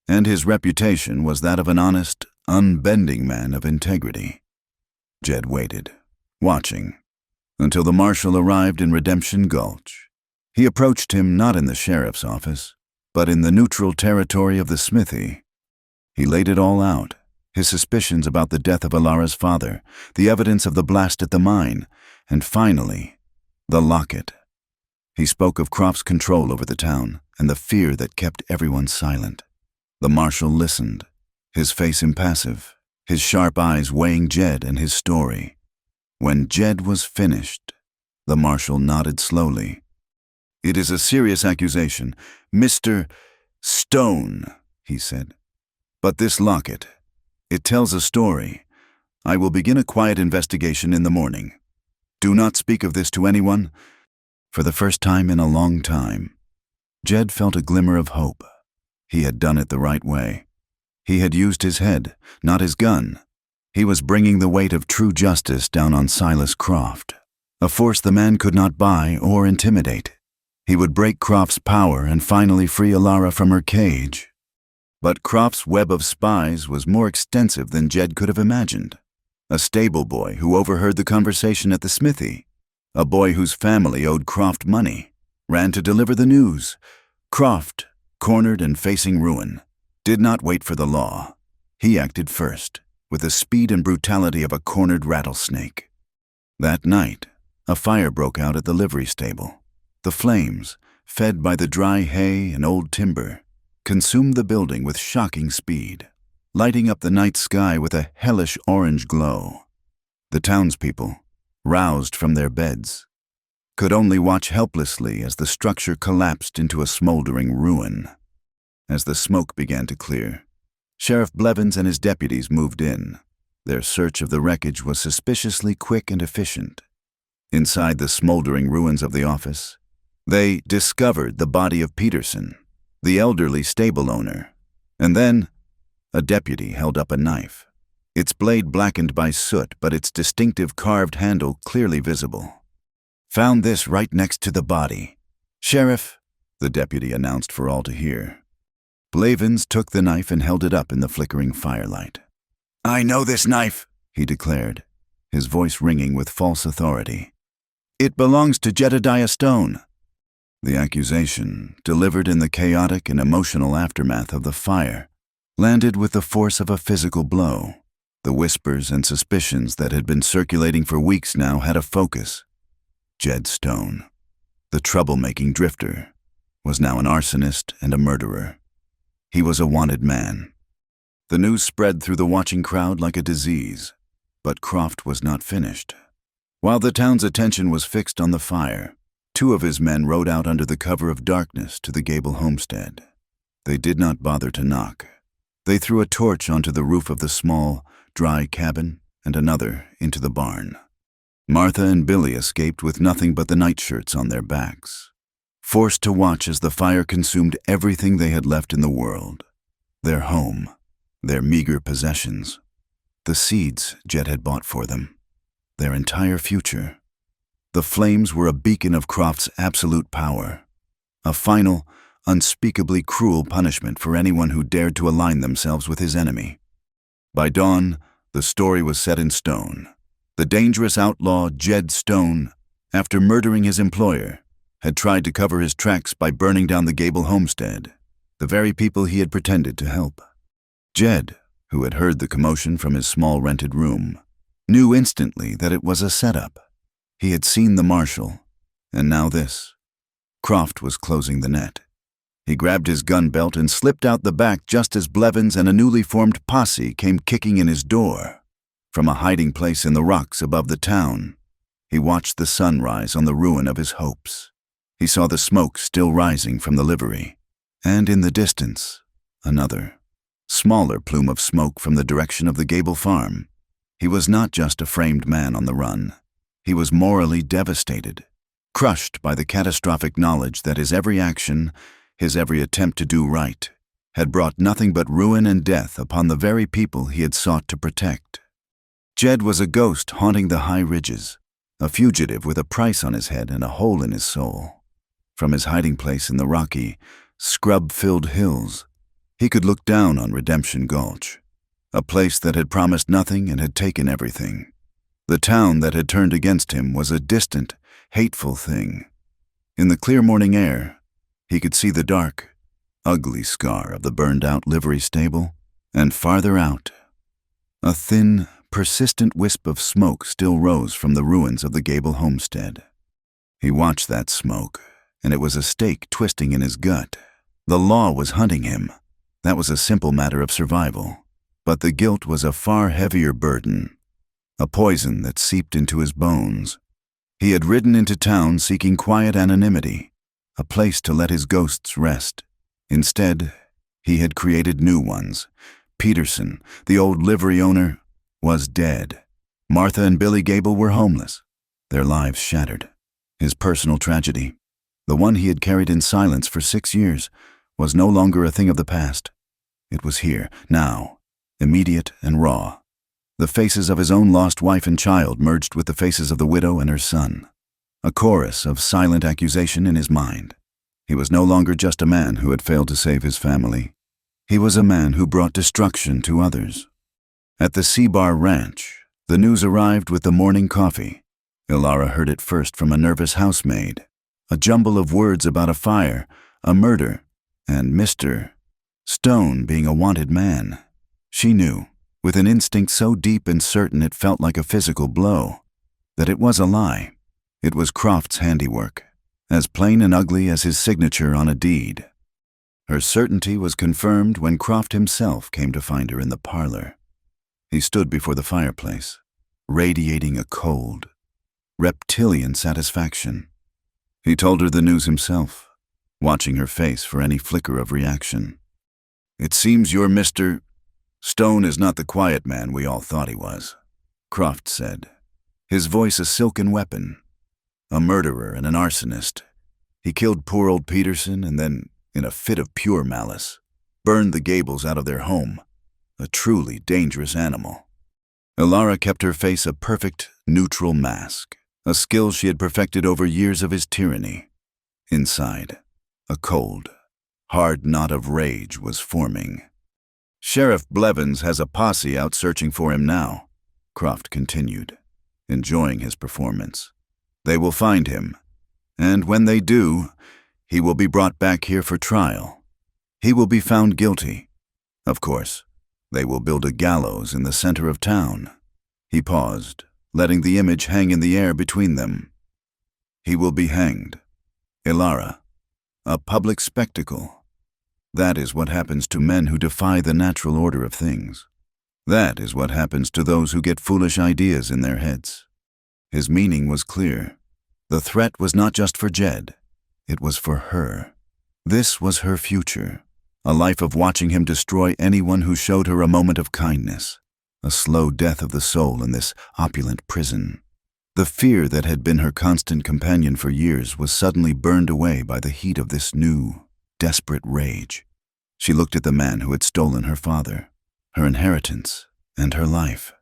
and his reputation was that of an honest, unbending man of integrity. Jed waited, watching, until the marshal arrived in Redemption Gulch. He approached him not in the sheriff's office, but in the neutral territory of the smithy. He laid it all out, his suspicions about the death of Alara's father, the evidence of the blast at the mine, and finally, the locket. He spoke of Croft's control over the town and the fear that kept everyone silent. The marshal listened, his face impassive, his sharp eyes weighing Jed and his story. When Jed was finished, the marshal nodded slowly. "It is a serious accusation, Mr. Stone," he said. "But this locket, it tells a story. I will begin a quiet investigation in the morning. Do not speak of this to anyone." For the first time in a long time, Jed felt a glimmer of hope. He had done it the right way. He had used his head, not his gun. He was bringing the weight of true justice down on Silas Croft, a force the man could not buy or intimidate. He would break Croft's power and finally free Alara from her cage. But Croft's web of spies was more extensive than Jed could have imagined. A stable boy who overheard the conversation at the smithy, a boy whose family owed Croft money, ran to deliver the news. Croft, cornered and facing ruin, did not wait for the law. He acted first, with the speed and brutality of a cornered rattlesnake. That night, a fire broke out at the livery stable. The flames, fed by the dry hay and old timber, consumed the building with shocking speed, lighting up the night sky with a hellish orange glow. The townspeople, roused from their beds, could only watch helplessly as the structure collapsed into a smoldering ruin. As the smoke began to clear, Sheriff Blevins and his deputies moved in. Their search of the wreckage was suspiciously quick and efficient. Inside the smoldering ruins of the office, they discovered the body of Peterson, the elderly stable owner, and then a deputy held up a knife, its blade blackened by soot but its distinctive carved handle clearly visible. "Found this right next to the body, Sheriff," the deputy announced for all to hear. Blevins took the knife and held it up in the flickering firelight. "I know this knife," he declared, his voice ringing with false authority. "It belongs to Jedediah Stone." The accusation, delivered in the chaotic and emotional aftermath of the fire, landed with the force of a physical blow. The whispers and suspicions that had been circulating for weeks now had a focus. Jed Stone, the troublemaking drifter, was now an arsonist and a murderer. He was a wanted man. The news spread through the watching crowd like a disease, but Croft was not finished. While the town's attention was fixed on the fire, 2 of his men rode out under the cover of darkness to the Gable homestead. They did not bother to knock. They threw a torch onto the roof of the small, dry cabin and another into the barn. Martha and Billy escaped with nothing but the nightshirts on their backs, forced to watch as the fire consumed everything they had left in the world. Their home, their meager possessions, the seeds Jed had bought for them, their entire future. The flames were a beacon of Croft's absolute power, a final, unspeakably cruel punishment for anyone who dared to align themselves with his enemy. By dawn, the story was set in stone. The dangerous outlaw Jed Stone, after murdering his employer, had tried to cover his tracks by burning down the Gable homestead, the very people he had pretended to help. Jed, who had heard the commotion from his small rented room, knew instantly that it was a setup. He had seen the marshal, and now this. Croft was closing the net. He grabbed his gun belt and slipped out the back just as Blevins and a newly formed posse came kicking in his door. From a hiding place in the rocks above the town, he watched the sun rise on the ruin of his hopes. He saw the smoke still rising from the livery, and in the distance, another, smaller plume of smoke from the direction of the Gable farm. He was not just a framed man on the run. He was morally devastated, crushed by the catastrophic knowledge that his every action, his every attempt to do right, had brought nothing but ruin and death upon the very people he had sought to protect. Jed was a ghost haunting the high ridges, a fugitive with a price on his head and a hole in his soul. From his hiding place in the rocky, scrub-filled hills, he could look down on Redemption Gulch, a place that had promised nothing and had taken everything. The town that had turned against him was a distant, hateful thing. In the clear morning air, he could see the dark, ugly scar of the burned-out livery stable, and farther out, a thin, persistent wisp of smoke still rose from the ruins of the Gable homestead. He watched that smoke, and it was a stake twisting in his gut. The law was hunting him. That was a simple matter of survival. But the guilt was a far heavier burden, a poison that seeped into his bones. He had ridden into town seeking quiet anonymity, a place to let his ghosts rest. Instead, he had created new ones. Peterson, the old livery owner, was dead. Martha and Billy Gable were homeless, their lives shattered. His personal tragedy, the one he had carried in silence for 6 years, was no longer a thing of the past. It was here, now, immediate and raw. The faces of his own lost wife and child merged with the faces of the widow and her son. A chorus of silent accusation in his mind. He was no longer just a man who had failed to save his family. He was a man who brought destruction to others. At the Seabar Ranch, the news arrived with the morning coffee. Ilara heard it first from a nervous housemaid. A jumble of words about a fire, a murder, and Mr. Stone being a wanted man. She knew, with an instinct so deep and certain it felt like a physical blow, that it was a lie. It was Croft's handiwork, as plain and ugly as his signature on a deed. Her certainty was confirmed when Croft himself came to find her in the parlor. He stood before the fireplace, radiating a cold, reptilian satisfaction. He told her the news himself, watching her face for any flicker of reaction. "It seems your Mr. Stone is not the quiet man we all thought he was," Croft said, his voice a silken weapon. "A murderer and an arsonist. He killed poor old Peterson and then, in a fit of pure malice, burned the Gables out of their home. A truly dangerous animal." Ilara kept her face a perfect, neutral mask, a skill she had perfected over years of his tyranny. Inside, a cold, hard knot of rage was forming. "Sheriff Blevins has a posse out searching for him now," Croft continued, enjoying his performance. "They will find him, and when they do, he will be brought back here for trial. He will be found guilty. Of course, they will build a gallows in the center of town." He paused, letting the image hang in the air between them. "He will be hanged. Ilara, a public spectacle. That is what happens to men who defy the natural order of things. That is what happens to those who get foolish ideas in their heads." His meaning was clear. The threat was not just for Jed. It was for her. This was her future, a life of watching him destroy anyone who showed her a moment of kindness, a slow death of the soul in this opulent prison. The fear that had been her constant companion for years was suddenly burned away by the heat of this new, desperate rage. She looked at the man who had stolen her father, her inheritance, and her life,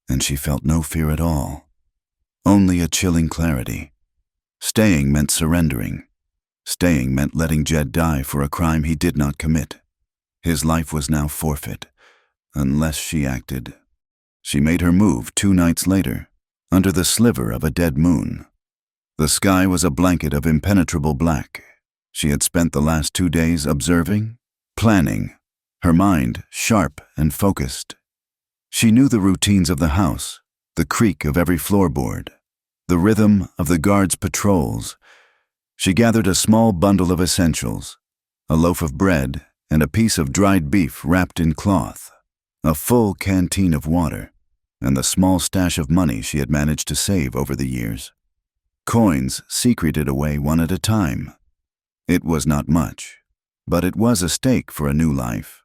and she felt no fear at all. Only a chilling clarity. Staying meant surrendering. Staying meant letting Jed die for a crime he did not commit. His life was now forfeit, unless she acted. She made her move 2 nights later, under the sliver of a dead moon. The sky was a blanket of impenetrable black. She had spent the last 2 days observing, planning, her mind sharp and focused. She knew the routines of the house, the creak of every floorboard, the rhythm of the guards' patrols. She gathered a small bundle of essentials, a loaf of bread and a piece of dried beef wrapped in cloth, a full canteen of water, and the small stash of money she had managed to save over the years. Coins secreted away one at a time. It was not much, but it was a stake for a new life,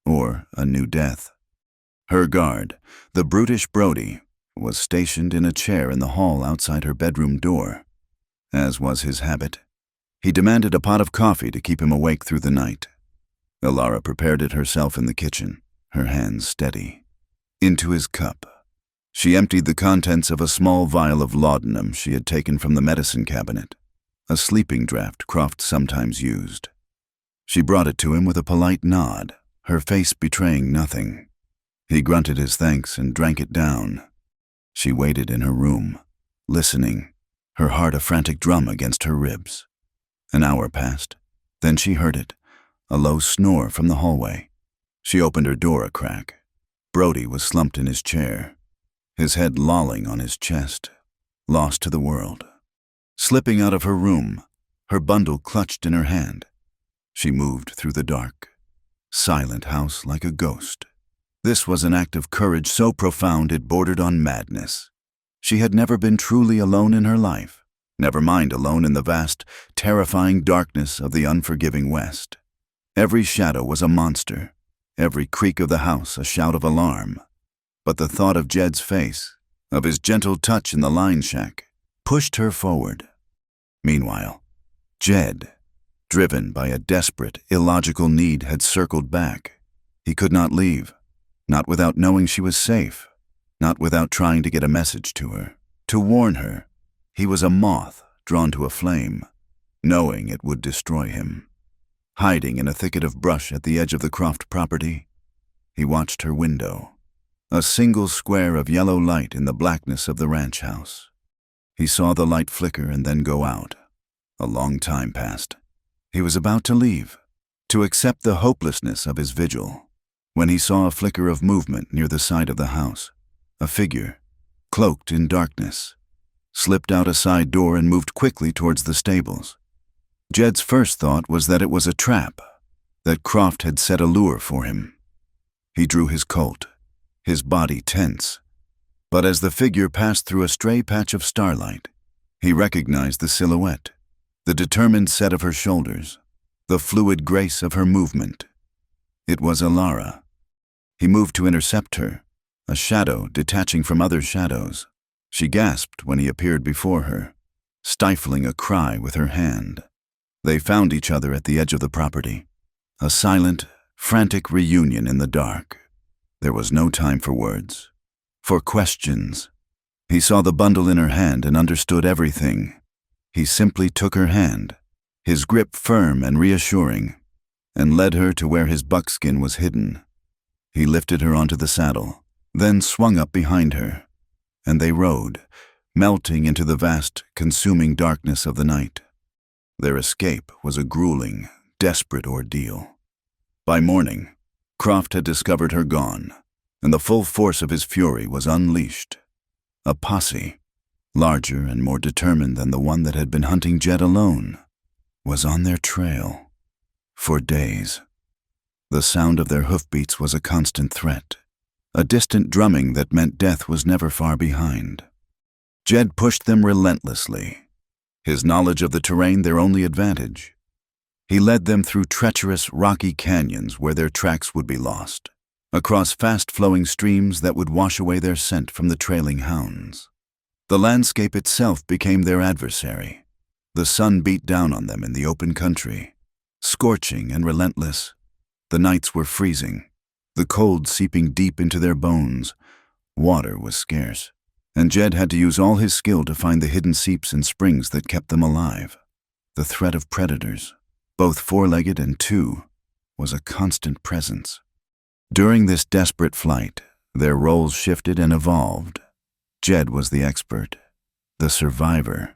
or a new death. Her guard, the brutish Brody, was stationed in a chair in the hall outside her bedroom door. As was his habit, he demanded a pot of coffee to keep him awake through the night. Ilara prepared it herself in the kitchen, her hands steady. Into his cup, she emptied the contents of a small vial of laudanum she had taken from the medicine cabinet, a sleeping draught Croft sometimes used. She brought it to him with a polite nod, her face betraying nothing. He grunted his thanks and drank it down. She waited in her room, listening, her heart a frantic drum against her ribs. An hour passed. Then she heard it, a low snore from the hallway. She opened her door a crack. Brody was slumped in his chair, his head lolling on his chest, lost to the world. Slipping out of her room, her bundle clutched in her hand, she moved through the dark, silent house like a ghost. This was an act of courage so profound it bordered on madness. She had never been truly alone in her life, never mind alone in the vast, terrifying darkness of the unforgiving West. Every shadow was a monster, every creak of the house a shout of alarm. But the thought of Jed's face, of his gentle touch in the line shack, pushed her forward. Meanwhile, Jed, driven by a desperate, illogical need, had circled back. He could not leave, not without knowing she was safe, not without trying to get a message to her, to warn her. He was a moth drawn to a flame, knowing it would destroy him. Hiding in a thicket of brush at the edge of the Croft property, he watched her window, a single square of yellow light in the blackness of the ranch house. He saw the light flicker and then go out. A long time passed. He was about to leave, to accept the hopelessness of his vigil, when he saw a flicker of movement near the side of the house. A figure, cloaked in darkness, slipped out a side door and moved quickly towards the stables. Jed's first thought was that it was a trap, that Croft had set a lure for him. He drew his Colt, his body tense. But as the figure passed through a stray patch of starlight, he recognized the silhouette, the determined set of her shoulders, the fluid grace of her movement. It was Alara. He moved to intercept her, a shadow detaching from other shadows. She gasped when he appeared before her, stifling a cry with her hand. They found each other at the edge of the property, a silent, frantic reunion in the dark. There was no time for words, for questions. He saw the bundle in her hand and understood everything. He simply took her hand, his grip firm and reassuring, and led her to where his buckskin was hidden. He lifted her onto the saddle, then swung up behind her, and they rode, melting into the vast, consuming darkness of the night. Their escape was a grueling, desperate ordeal. By morning, Croft had discovered her gone, and the full force of his fury was unleashed. A posse, larger and more determined than the one that had been hunting Jed alone, was on their trail. For days, the sound of their hoofbeats was a constant threat, a distant drumming that meant death was never far behind. Jed pushed them relentlessly, his knowledge of the terrain their only advantage. He led them through treacherous, rocky canyons where their tracks would be lost, across fast-flowing streams that would wash away their scent from the trailing hounds. The landscape itself became their adversary. The sun beat down on them in the open country, scorching and relentless. The nights were freezing, the cold seeping deep into their bones. Water was scarce, and Jed had to use all his skill to find the hidden seeps and springs that kept them alive. The threat of predators, both four-legged and two, was a constant presence. During this desperate flight, their roles shifted and evolved. Jed was the expert, the survivor.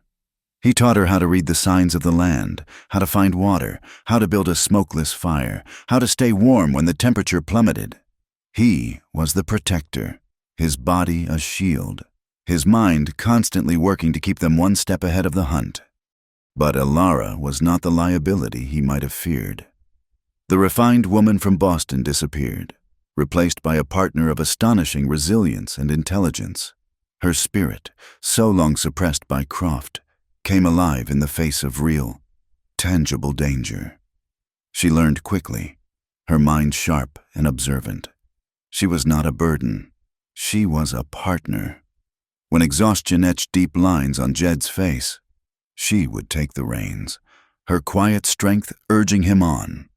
He taught her how to read the signs of the land, how to find water, how to build a smokeless fire, how to stay warm when the temperature plummeted. He was the protector, his body a shield, his mind constantly working to keep them one step ahead of the hunt. But Alara was not the liability he might have feared. The refined woman from Boston disappeared, replaced by a partner of astonishing resilience and intelligence. Her spirit, so long suppressed by Croft, came alive in the face of real, tangible danger. She learned quickly, her mind sharp and observant. She was not a burden. She was a partner. When exhaustion etched deep lines on Jed's face, she would take the reins, her quiet strength urging him on.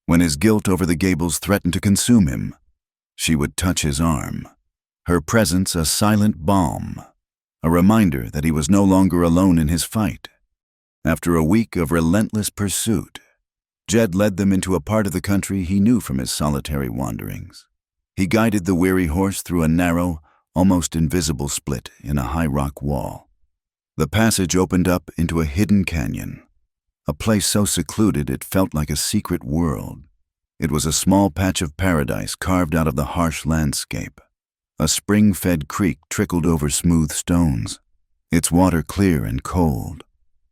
When his guilt over the Gables threatened to consume him, she would touch his arm, her presence a silent balm, a reminder that he was no longer alone in his fight. After a week of relentless pursuit, Jed led them into a part of the country he knew from his solitary wanderings. He guided the weary horse through a narrow, almost invisible split in a high rock wall. The passage opened up into a hidden canyon, a place so secluded it felt like a secret world. It was a small patch of paradise carved out of the harsh landscape. A spring-fed creek trickled over smooth stones, its water clear and cold.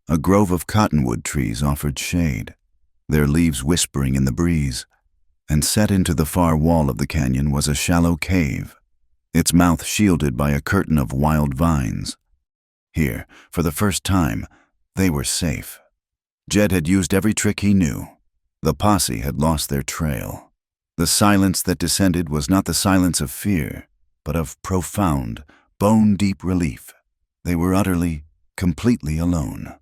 A grove of cottonwood trees offered shade, their leaves whispering in the breeze, and set into the far wall of the canyon was a shallow cave, its mouth shielded by a curtain of wild vines. Here, for the first time, they were safe. Jed had used every trick he knew. The posse had lost their trail. The silence that descended was not the silence of fear, but of profound, bone-deep relief. They were utterly, completely alone.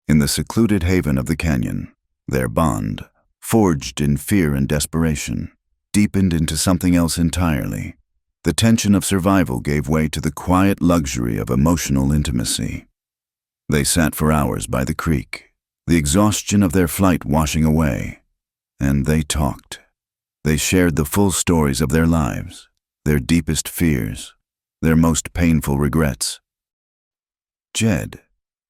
In the secluded haven of the canyon, their bond, forged in fear and desperation, deepened into something else entirely. The tension of survival gave way to the quiet luxury of emotional intimacy. They sat for hours by the creek, the exhaustion of their flight washing away, and they talked. They shared the full stories of their lives, their deepest fears, their most painful regrets. Jed,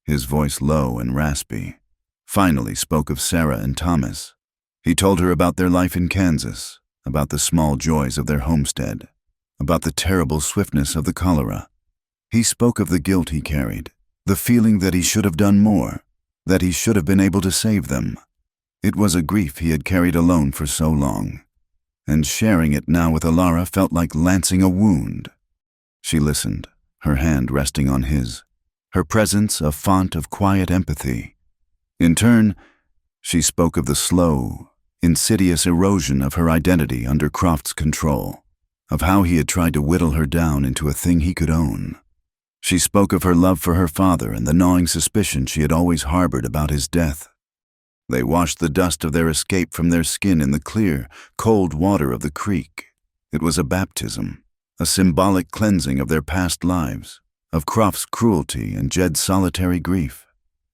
his voice low and raspy, finally spoke of Sarah and Thomas. He told her about their life in Kansas, about the small joys of their homestead, about the terrible swiftness of the cholera. He spoke of the guilt he carried, the feeling that he should have done more, that he should have been able to save them. It was a grief he had carried alone for so long, and sharing it now with Alara felt like lancing a wound. She listened, her hand resting on his, her presence a font of quiet empathy. In turn, she spoke of the slow, insidious erosion of her identity under Croft's control, of how he had tried to whittle her down into a thing he could own. She spoke of her love for her father and the gnawing suspicion she had always harbored about his death. They washed the dust of their escape from their skin in the clear, cold water of the creek. It was a baptism, a symbolic cleansing of their past lives, of Croft's cruelty and Jed's solitary grief.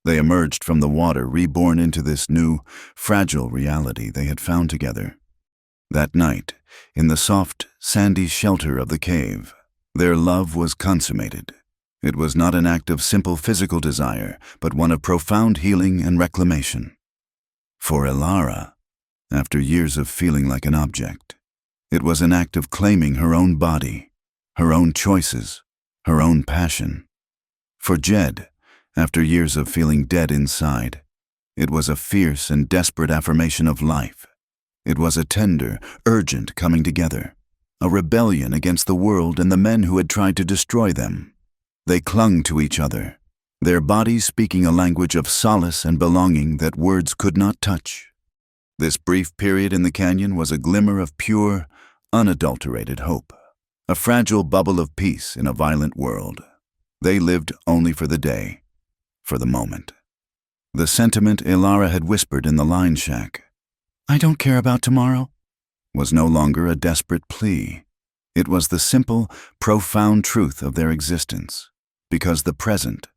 They emerged from the water reborn into this new, fragile reality they had found together. That night, in the soft, sandy shelter of the cave, their love was consummated. It was not an act of simple physical desire, but one of profound healing and reclamation. For Alara, after years of feeling like an object, it was an act of claiming her own body, her own choices, her own passion. For Jed, after years of feeling dead inside, it was a fierce and desperate affirmation of life. It was a tender, urgent coming together, a rebellion against the world and the men who had tried to destroy them. They clung to each other, their bodies speaking a language of solace and belonging that words could not touch. This brief period in the canyon was a glimmer of pure, unadulterated hope, a fragile bubble of peace in a violent world. They lived only for the day, for the moment. The sentiment Alara had whispered in the line shack, "I don't care about tomorrow," was no longer a desperate plea. It was the simple, profound truth of their existence, because the present,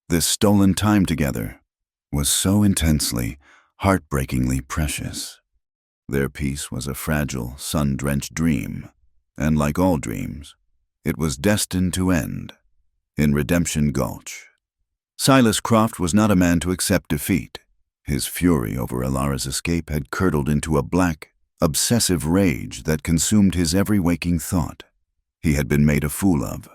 this stolen time together, was so intensely, heartbreakingly precious. Their peace was a fragile, sun-drenched dream, and like all dreams, it was destined to end in Redemption Gulch. Silas Croft was not a man to accept defeat. His fury over Alara's escape had curdled into a black, obsessive rage that consumed his every waking thought. He had been made a fool of,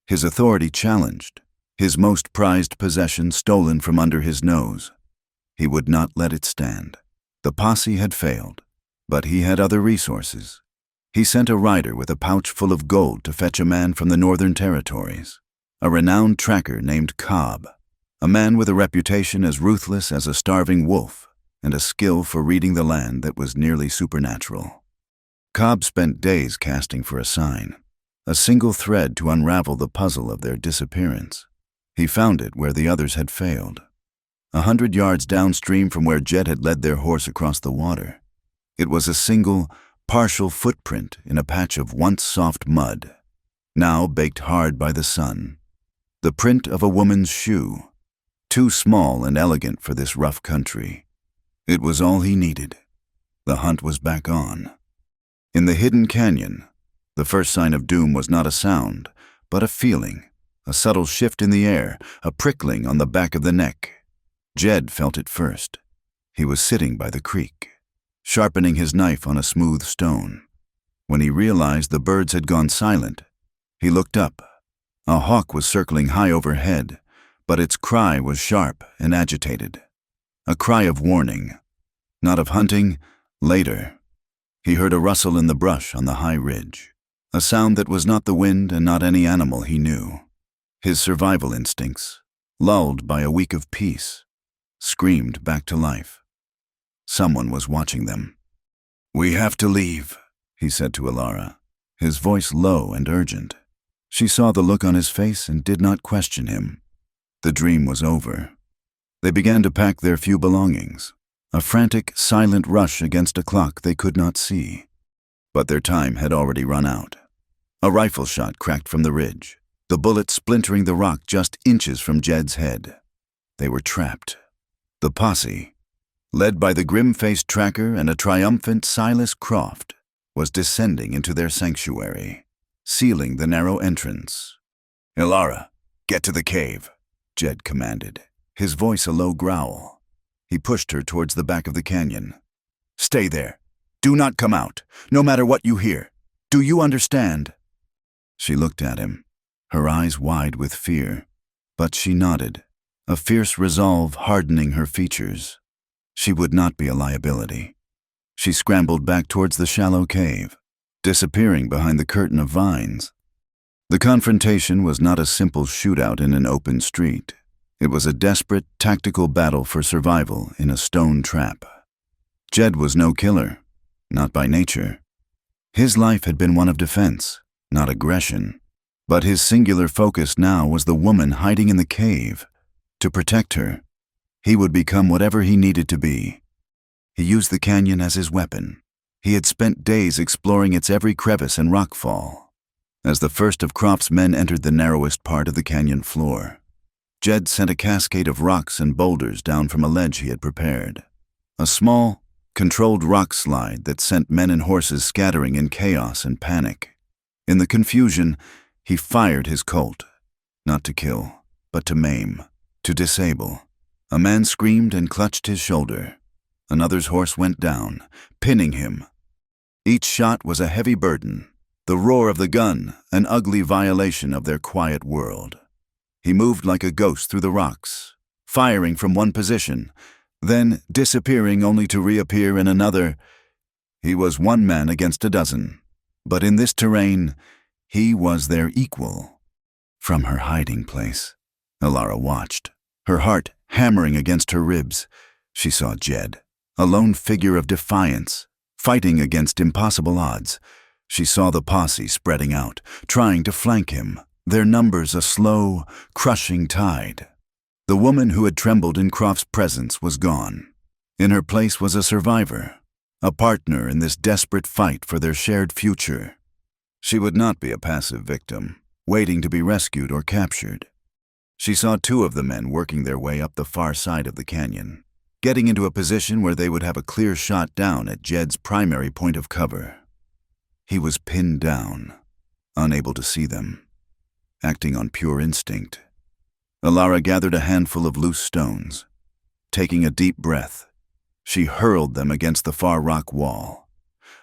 his authority challenged, his most prized possession stolen from under his nose. He would not let it stand. The posse had failed, but he had other resources. He sent a rider with a pouch full of gold to fetch a man from the Northern Territories, a renowned tracker named Cobb, a man with a reputation as ruthless as a starving wolf and a skill for reading the land that was nearly supernatural. Cobb spent days casting for a sign, a single thread to unravel the puzzle of their disappearance. He found it where the others had failed, 100 yards downstream from where Jed had led their horse across the water. It was a single, partial footprint in a patch of once soft mud, now baked hard by the sun. The print of a woman's shoe, too small and elegant for this rough country. It was all he needed. The hunt was back on. In the hidden canyon, the first sign of doom was not a sound, but a feeling, a subtle shift in the air, a prickling on the back of the neck. Jed felt it first. He was sitting by the creek, sharpening his knife on a smooth stone. When he realized the birds had gone silent, he looked up. A hawk was circling high overhead, but its cry was sharp and agitated. A cry of warning, not of hunting, later. He heard a rustle in the brush on the high ridge, a sound that was not the wind and not any animal he knew. His survival instincts, lulled by a week of peace, screamed back to life. Someone was watching them. "We have to leave," he said to Alara, his voice low and urgent. She saw the look on his face and did not question him. The dream was over. They began to pack their few belongings, a frantic, silent rush against a clock they could not see. But their time had already run out. A rifle shot cracked from the ridge, the bullet splintering the rock just inches from Jed's head. They were trapped. The posse, led by the grim-faced tracker and a triumphant Silas Croft, was descending into their sanctuary, sealing the narrow entrance. "Ilara, get to the cave," Jed commanded, his voice a low growl. He pushed her towards the back of the canyon. "Stay there. Do not come out, no matter what you hear. Do you understand?" She looked at him, her eyes wide with fear, but she nodded, a fierce resolve hardening her features. She would not be a liability. She scrambled back towards the shallow cave, disappearing behind the curtain of vines. The confrontation was not a simple shootout in an open street. It was a desperate, tactical battle for survival in a stone trap. Jed was no killer, not by nature. His life had been one of defense, not aggression. But his singular focus now was the woman hiding in the cave. To protect her, he would become whatever he needed to be. He used the canyon as his weapon. He had spent days exploring its every crevice and rockfall. As the first of Croft's men entered the narrowest part of the canyon floor, Jed sent a cascade of rocks and boulders down from a ledge he had prepared. A small, controlled rock slide that sent men and horses scattering in chaos and panic. In the confusion, he fired his Colt, not to kill, but to maim, to disable. A man screamed and clutched his shoulder. Another's horse went down, pinning him. Each shot was a heavy burden, the roar of the gun an ugly violation of their quiet world. He moved like a ghost through the rocks, firing from one position, then disappearing only to reappear in another. He was one man against a dozen, but in this terrain, he was their equal. From her hiding place, Ilara watched, her heart hammering against her ribs. She saw Jed, a lone figure of defiance, fighting against impossible odds. She saw the posse spreading out, trying to flank him, their numbers a slow, crushing tide. The woman who had trembled in Croft's presence was gone. In her place was a survivor, a partner in this desperate fight for their shared future. She would not be a passive victim, waiting to be rescued or captured. She saw two of the men working their way up the far side of the canyon, getting into a position where they would have a clear shot down at Jed's primary point of cover. He was pinned down, unable to see them, acting on pure instinct. Ilara gathered a handful of loose stones. Taking a deep breath, she hurled them against the far rock wall,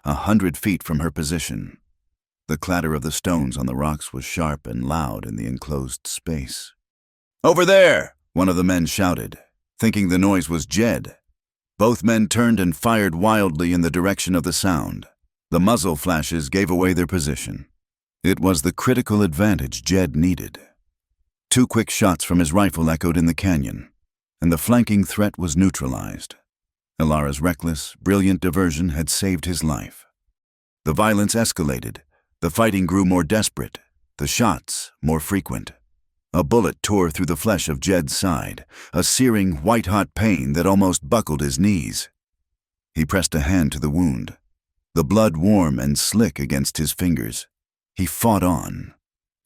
100 feet from her position. The clatter of the stones on the rocks was sharp and loud in the enclosed space. "Over there!" one of the men shouted, thinking the noise was Jed. Both men turned and fired wildly in the direction of the sound. The muzzle flashes gave away their position. It was the critical advantage Jed needed. 2 quick shots from his rifle echoed in the canyon, and the flanking threat was neutralized. Ilara's reckless, brilliant diversion had saved his life. The violence escalated. The fighting grew more desperate, the shots more frequent. A bullet tore through the flesh of Jed's side, a searing, white-hot pain that almost buckled his knees. He pressed a hand to the wound, the blood warm and slick against his fingers. He fought on,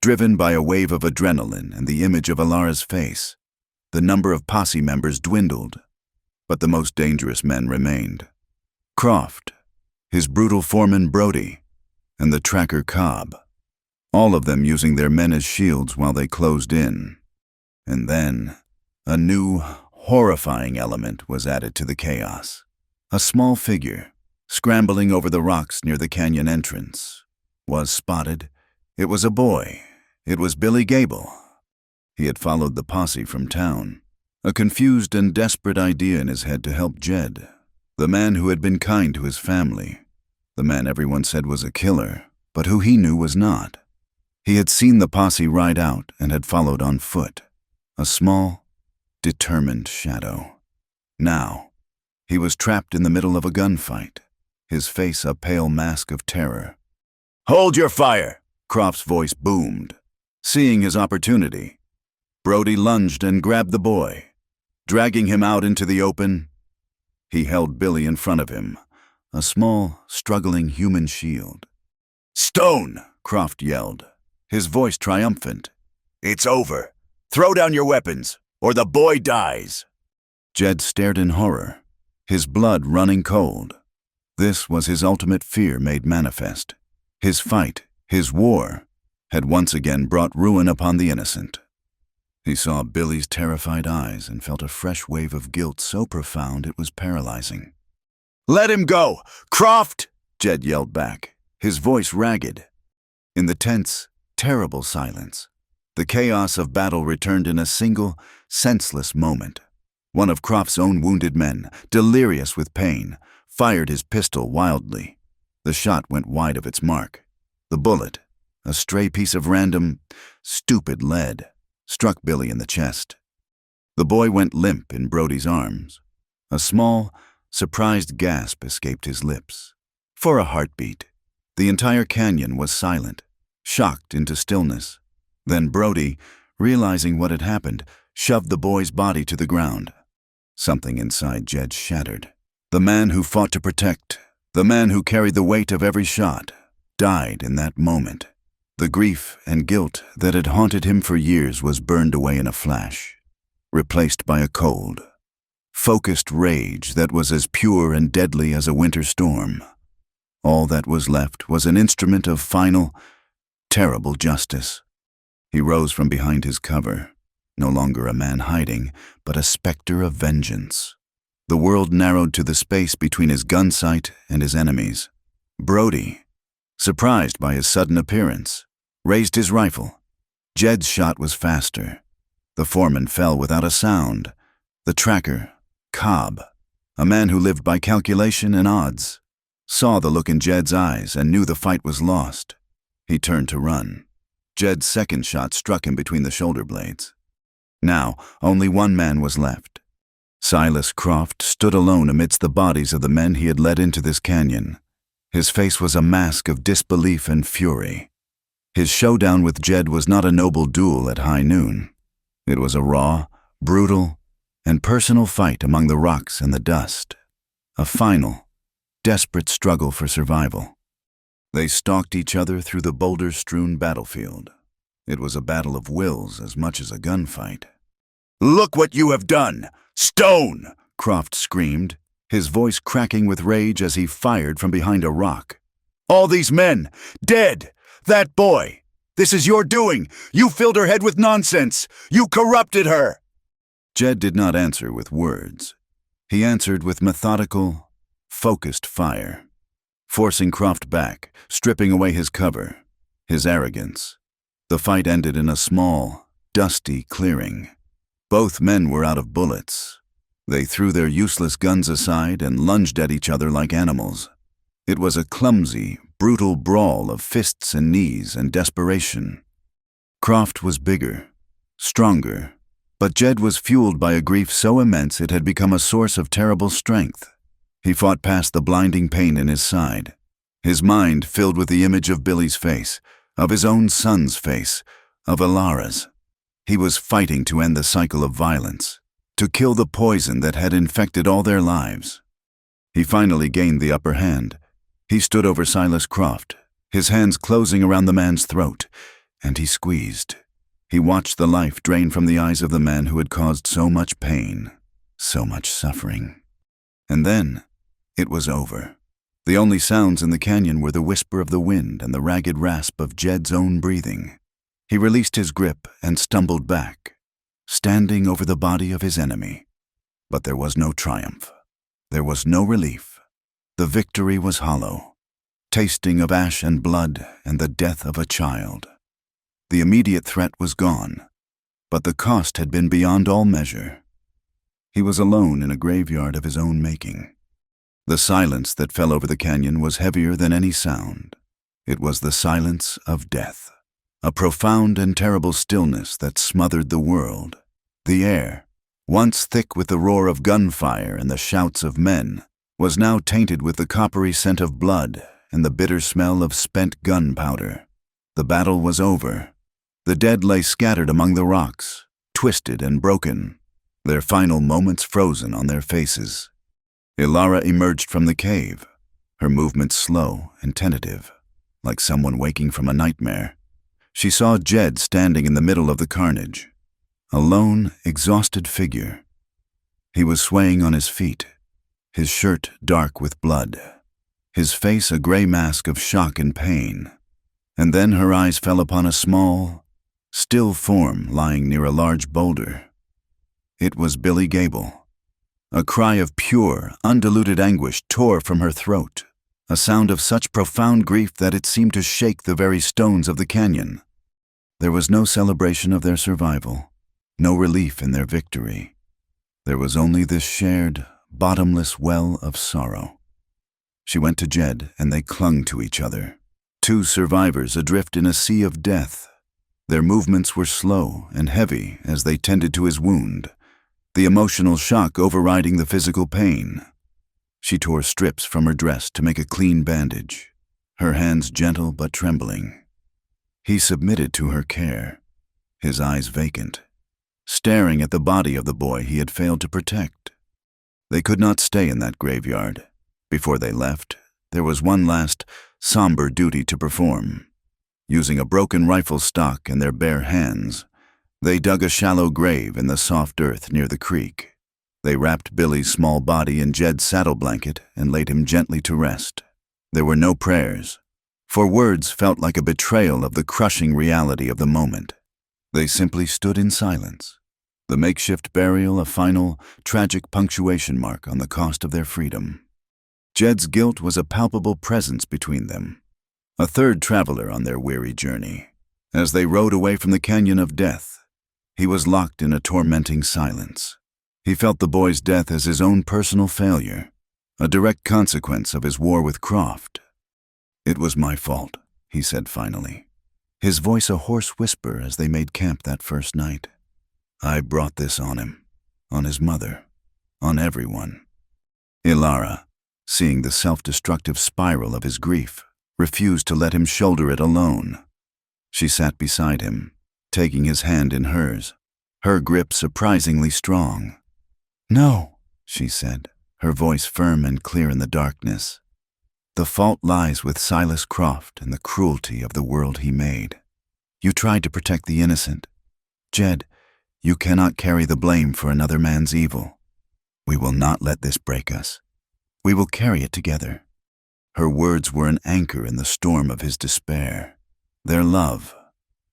driven by a wave of adrenaline and the image of Ilara's face. The number of posse members dwindled, but the most dangerous men remained. Croft, his brutal foreman Brody, and the tracker Cobb, all of them using their men as shields while they closed in. And then, a new, horrifying element was added to the chaos. A small figure, scrambling over the rocks near the canyon entrance, was spotted. It was a boy. It was Billy Gable. He had followed the posse from town, a confused and desperate idea in his head to help Jed, the man who had been kind to his family, the man everyone said was a killer, but who he knew was not. He had seen the posse ride out and had followed on foot, a small, determined shadow. Now, he was trapped in the middle of a gunfight, his face a pale mask of terror. "Hold your fire!" Croft's voice boomed. Seeing his opportunity, Brody lunged and grabbed the boy. Dragging him out into the open, he held Billy in front of him, a small, struggling human shield. "Stone!" Croft yelled, his voice triumphant. "It's over. Throw down your weapons, or the boy dies." Jed stared in horror, his blood running cold. This was his ultimate fear made manifest. His fight, his war, had once again brought ruin upon the innocent. He saw Billy's terrified eyes and felt a fresh wave of guilt so profound it was paralyzing. "Let him go! Croft!" Jed yelled back, his voice ragged. In the tense, terrible silence, the chaos of battle returned in a single, senseless moment. One of Croft's own wounded men, delirious with pain, fired his pistol wildly. The shot went wide of its mark. The bullet, a stray piece of random, stupid lead, struck Billy in the chest. The boy went limp in Brody's arms. A small, surprised gasp escaped his lips. For a heartbeat, the entire canyon was silent, shocked into stillness. Then Brody, realizing what had happened, shoved the boy's body to the ground. Something inside Jed shattered. The man who fought to protect, the man who carried the weight of every shot, died in that moment. The grief and guilt that had haunted him for years was burned away in a flash, replaced by a cold, focused rage that was as pure and deadly as a winter storm. All that was left was an instrument of final, terrible justice. He rose from behind his cover, no longer a man hiding, but a specter of vengeance. The world narrowed to the space between his gun sight and his enemies. Brody, surprised by his sudden appearance, raised his rifle. Jed's shot was faster. The foreman fell without a sound. The tracker, Cobb, a man who lived by calculation and odds, saw the look in Jed's eyes and knew the fight was lost. He turned to run. Jed's second shot struck him between the shoulder blades. Now, only one man was left. Silas Croft stood alone amidst the bodies of the men he had led into this canyon. His face was a mask of disbelief and fury. His showdown with Jed was not a noble duel at high noon. It was a raw, brutal, and personal fight among the rocks and the dust. A final, desperate struggle for survival. They stalked each other through the boulder-strewn battlefield. It was a battle of wills as much as a gunfight. "Look what you have done! Stone!" Croft screamed, his voice cracking with rage as he fired from behind a rock. "All these men, dead! That boy! This is your doing! You filled her head with nonsense! You corrupted her!" Jed did not answer with words. He answered with methodical, focused fire, forcing Croft back, stripping away his cover, his arrogance. The fight ended in a small, dusty clearing. Both men were out of bullets. They threw their useless guns aside and lunged at each other like animals. It was a clumsy, brutal brawl of fists and knees and desperation. Croft was bigger, stronger, but Jed was fueled by a grief so immense it had become a source of terrible strength. He fought past the blinding pain in his side, his mind filled with the image of Billy's face, of his own son's face, of Alara's. He was fighting to end the cycle of violence, to kill the poison that had infected all their lives. He finally gained the upper hand. He stood over Silas Croft, his hands closing around the man's throat, and he squeezed. He watched the life drain from the eyes of the man who had caused so much pain, so much suffering. And then, it was over. The only sounds in the canyon were the whisper of the wind and the ragged rasp of Jed's own breathing. He released his grip and stumbled back, standing over the body of his enemy. But there was no triumph. There was no relief. The victory was hollow, tasting of ash and blood and the death of a child. The immediate threat was gone, but the cost had been beyond all measure. He was alone in a graveyard of his own making. The silence that fell over the canyon was heavier than any sound. It was the silence of death, a profound and terrible stillness that smothered the world. The air, once thick with the roar of gunfire and the shouts of men, was now tainted with the coppery scent of blood and the bitter smell of spent gunpowder. The battle was over. The dead lay scattered among the rocks, twisted and broken, their final moments frozen on their faces. Ilara emerged from the cave, her movements slow and tentative, like someone waking from a nightmare. She saw Jed standing in the middle of the carnage, a lone, exhausted figure. He was swaying on his feet, his shirt dark with blood, his face a gray mask of shock and pain. And then her eyes fell upon a small, still form lying near a large boulder. It was Billy Gable. A cry of pure, undiluted anguish tore from her throat, a sound of such profound grief that it seemed to shake the very stones of the canyon. There was no celebration of their survival, no relief in their victory. There was only this shared, bottomless well of sorrow. She went to Jed, and they clung to each other. Two survivors adrift in a sea of death. Their movements were slow and heavy as they tended to his wound, the emotional shock overriding the physical pain. She tore strips from her dress to make a clean bandage, her hands gentle but trembling. He submitted to her care, his eyes vacant, staring at the body of the boy he had failed to protect. They could not stay in that graveyard. Before they left, there was one last, somber duty to perform. Using a broken rifle stock and their bare hands, they dug a shallow grave in the soft earth near the creek. They wrapped Billy's small body in Jed's saddle blanket and laid him gently to rest. There were no prayers, for words felt like a betrayal of the crushing reality of the moment. They simply stood in silence, the makeshift burial a final, tragic punctuation mark on the cost of their freedom. Jed's guilt was a palpable presence between them, a third traveler on their weary journey. As they rode away from the canyon of death, he was locked in a tormenting silence. He felt the boy's death as his own personal failure, a direct consequence of his war with Croft. "It was my fault," he said finally, his voice a hoarse whisper as they made camp that first night. "I brought this on him, on his mother, on everyone." Ilara, seeing the self-destructive spiral of his grief, refused to let him shoulder it alone. She sat beside him, taking his hand in hers, her grip surprisingly strong. "No," she said, her voice firm and clear in the darkness. "The fault lies with Silas Croft and the cruelty of the world he made. You tried to protect the innocent. Jed, you cannot carry the blame for another man's evil. We will not let this break us. We will carry it together." Her words were an anchor in the storm of his despair. Their love,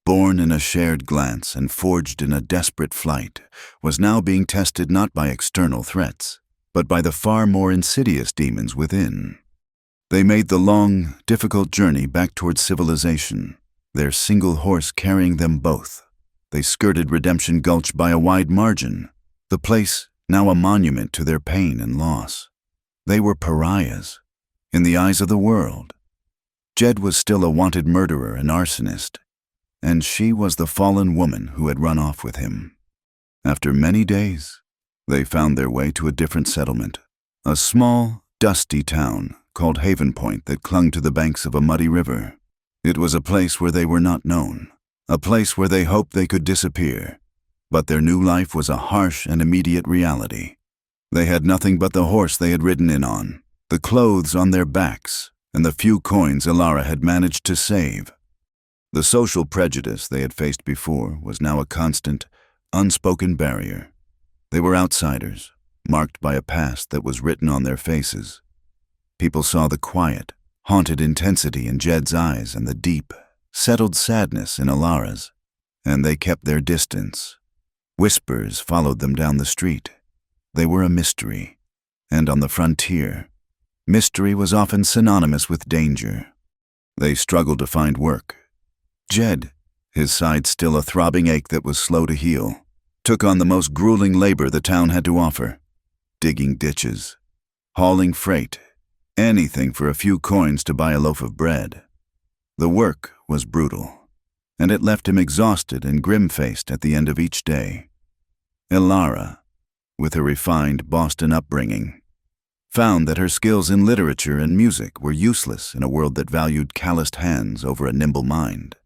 born in a shared glance and forged in a desperate flight, was now being tested not by external threats, but by the far more insidious demons within. They made the long, difficult journey back towards civilization, their single horse carrying them both. They skirted Redemption Gulch by a wide margin, the place now a monument to their pain and loss. They were pariahs, in the eyes of the world. Jed was still a wanted murderer and arsonist, and she was the fallen woman who had run off with him. After many days, they found their way to a different settlement, a small, dusty town called Haven Point that clung to the banks of a muddy river. It was a place where they were not known, a place where they hoped they could disappear, but their new life was a harsh and immediate reality. They had nothing but the horse they had ridden in on, the clothes on their backs, and the few coins Ilara had managed to save. The social prejudice they had faced before was now a constant, unspoken barrier. They were outsiders, marked by a past that was written on their faces. People saw the quiet, haunted intensity in Jed's eyes and the deep, settled sadness in Ilara's, and they kept their distance. Whispers followed them down the street. They were a mystery, and on the frontier, mystery was often synonymous with danger. They struggled to find work. Jed, his side still a throbbing ache that was slow to heal, took on the most grueling labor the town had to offer, digging ditches, hauling freight, anything for a few coins to buy a loaf of bread. The work was brutal, and it left him exhausted and grim-faced at the end of each day. Ilara, with her refined Boston upbringing, found that her skills in literature and music were useless in a world that valued calloused hands over a nimble mind.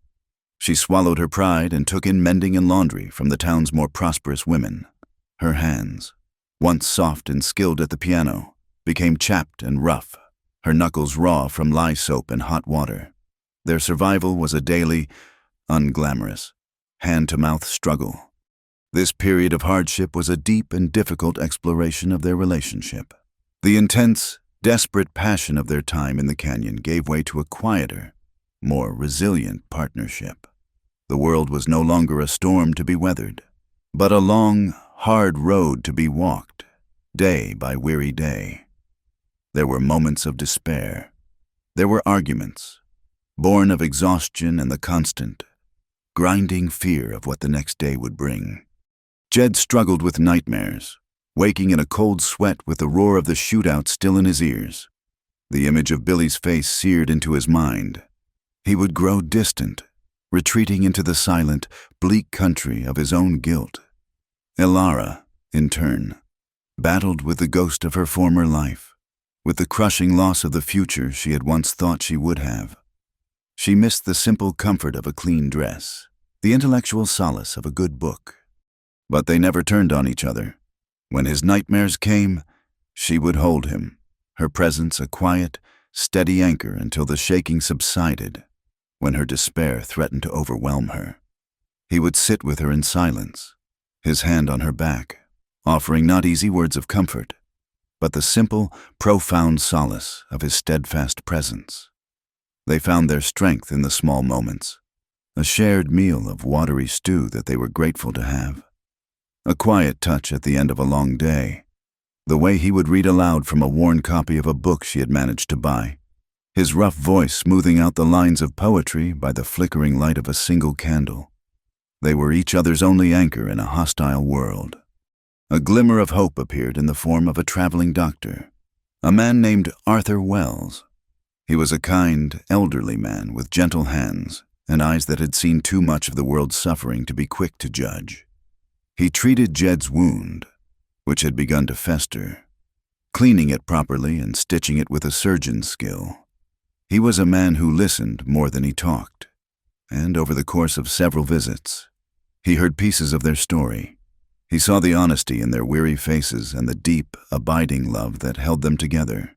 She swallowed her pride and took in mending and laundry from the town's more prosperous women. Her hands, once soft and skilled at the piano, became chapped and rough, her knuckles raw from lye soap and hot water. Their survival was a daily, unglamorous, hand-to-mouth struggle. This period of hardship was a deep and difficult exploration of their relationship. The intense, desperate passion of their time in the canyon gave way to a quieter, more resilient partnership. The world was no longer a storm to be weathered, but a long, hard road to be walked, day by weary day. There were moments of despair. There were arguments, born of exhaustion and the constant, grinding fear of what the next day would bring. Jed struggled with nightmares, waking in a cold sweat with the roar of the shootout still in his ears. The image of Billy's face seared into his mind. He would grow distant, retreating into the silent, bleak country of his own guilt. Elara, in turn, battled with the ghost of her former life, with the crushing loss of the future she had once thought she would have. She missed the simple comfort of a clean dress, the intellectual solace of a good book. But they never turned on each other. When his nightmares came, she would hold him, her presence a quiet, steady anchor until the shaking subsided. When her despair threatened to overwhelm her, he would sit with her in silence, his hand on her back, offering not easy words of comfort, but the simple, profound solace of his steadfast presence. They found their strength in the small moments, a shared meal of watery stew that they were grateful to have, a quiet touch at the end of a long day, the way he would read aloud from a worn copy of a book she had managed to buy, his rough voice smoothing out the lines of poetry by the flickering light of a single candle. They were each other's only anchor in a hostile world. A glimmer of hope appeared in the form of a traveling doctor, a man named Arthur Wells. He was a kind, elderly man with gentle hands and eyes that had seen too much of the world's suffering to be quick to judge. He treated Jed's wound, which had begun to fester, cleaning it properly and stitching it with a surgeon's skill. He was a man who listened more than he talked, and over the course of several visits, he heard pieces of their story. He saw the honesty in their weary faces and the deep, abiding love that held them together,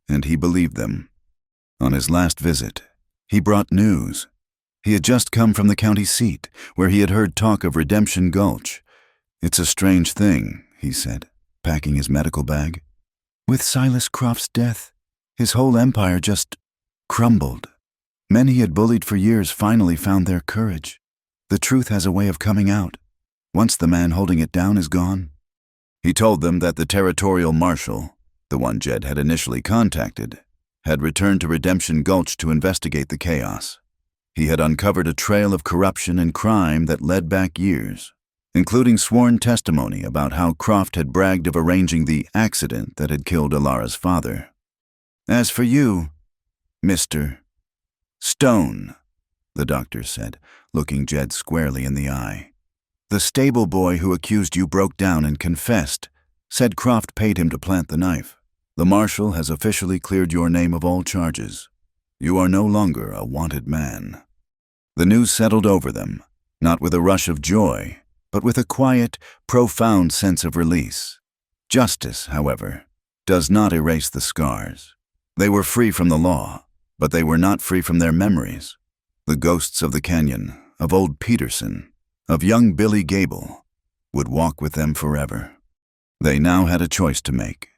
and he believed them. On his last visit, he brought news. He had just come from the county seat, where he had heard talk of Redemption Gulch. "It's a strange thing," he said, packing his medical bag. "With Silas Croft's death, his whole empire just crumbled. Men he had bullied for years finally found their courage. The truth has a way of coming out, once the man holding it down is gone." He told them that the territorial marshal, the one Jed had initially contacted, had returned to Redemption Gulch to investigate the chaos. He had uncovered a trail of corruption and crime that led back years, including sworn testimony about how Croft had bragged of arranging the accident that had killed Elara's father. "As for you, Mr. Stone," the doctor said, looking Jed squarely in the eye, "the stable boy who accused you broke down and confessed, said Croft paid him to plant the knife. The marshal has officially cleared your name of all charges. You are no longer a wanted man." The news settled over them, not with a rush of joy, but with a quiet, profound sense of release. Justice, however, does not erase the scars. They were free from the law, but they were not free from their memories. The ghosts of the canyon, of old Peterson, of young Billy Gable, would walk with them forever. They now had a choice to make.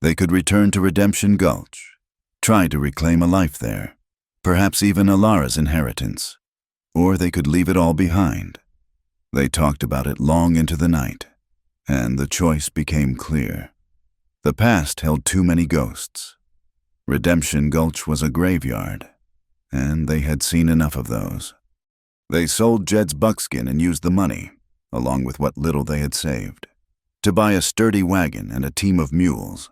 They could return to Redemption Gulch, try to reclaim a life there, perhaps even Elara's inheritance, or they could leave it all behind. They talked about it long into the night, and the choice became clear. The past held too many ghosts. Redemption Gulch was a graveyard, and they had seen enough of those. They sold Jed's buckskin and used the money, along with what little they had saved, to buy a sturdy wagon and a team of mules.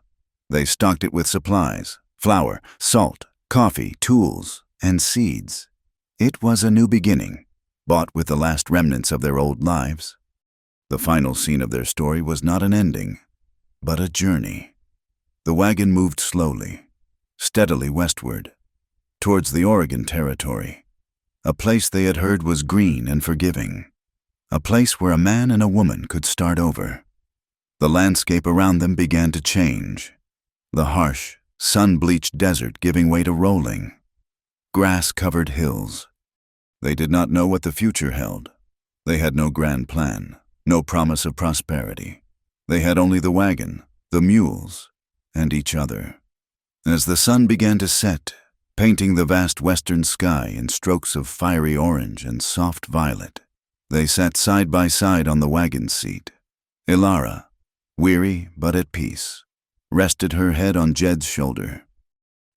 They stocked it with supplies, flour, salt, coffee, tools, and seeds. It was a new beginning, bought with the last remnants of their old lives. The final scene of their story was not an ending, but a journey. The wagon moved slowly, steadily westward, towards the Oregon Territory, a place they had heard was green and forgiving, a place where a man and a woman could start over. The landscape around them began to change. The harsh, sun-bleached desert giving way to rolling, grass-covered hills. They did not know what the future held. They had no grand plan, no promise of prosperity. They had only the wagon, the mules, and each other. As the sun began to set, painting the vast western sky in strokes of fiery orange and soft violet, they sat side by side on the wagon seat. Ilara, weary but at peace, rested her head on Jed's shoulder.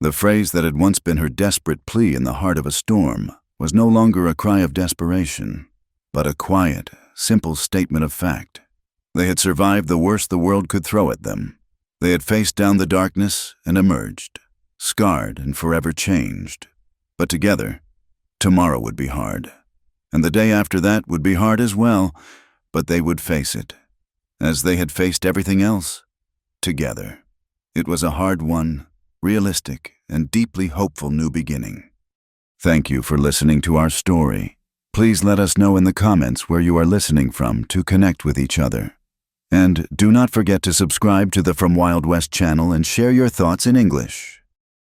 The phrase that had once been her desperate plea in the heart of a storm was no longer a cry of desperation, but a quiet, simple statement of fact. They had survived the worst the world could throw at them. They had faced down the darkness and emerged, scarred and forever changed. But together, tomorrow would be hard. And the day after that would be hard as well, but they would face it, as they had faced everything else, together. It was a hard-won, realistic, and deeply hopeful new beginning. Thank you for listening to our story. Please let us know in the comments where you are listening from to connect with each other. And do not forget to subscribe to the From Wild West channel and share your thoughts in English.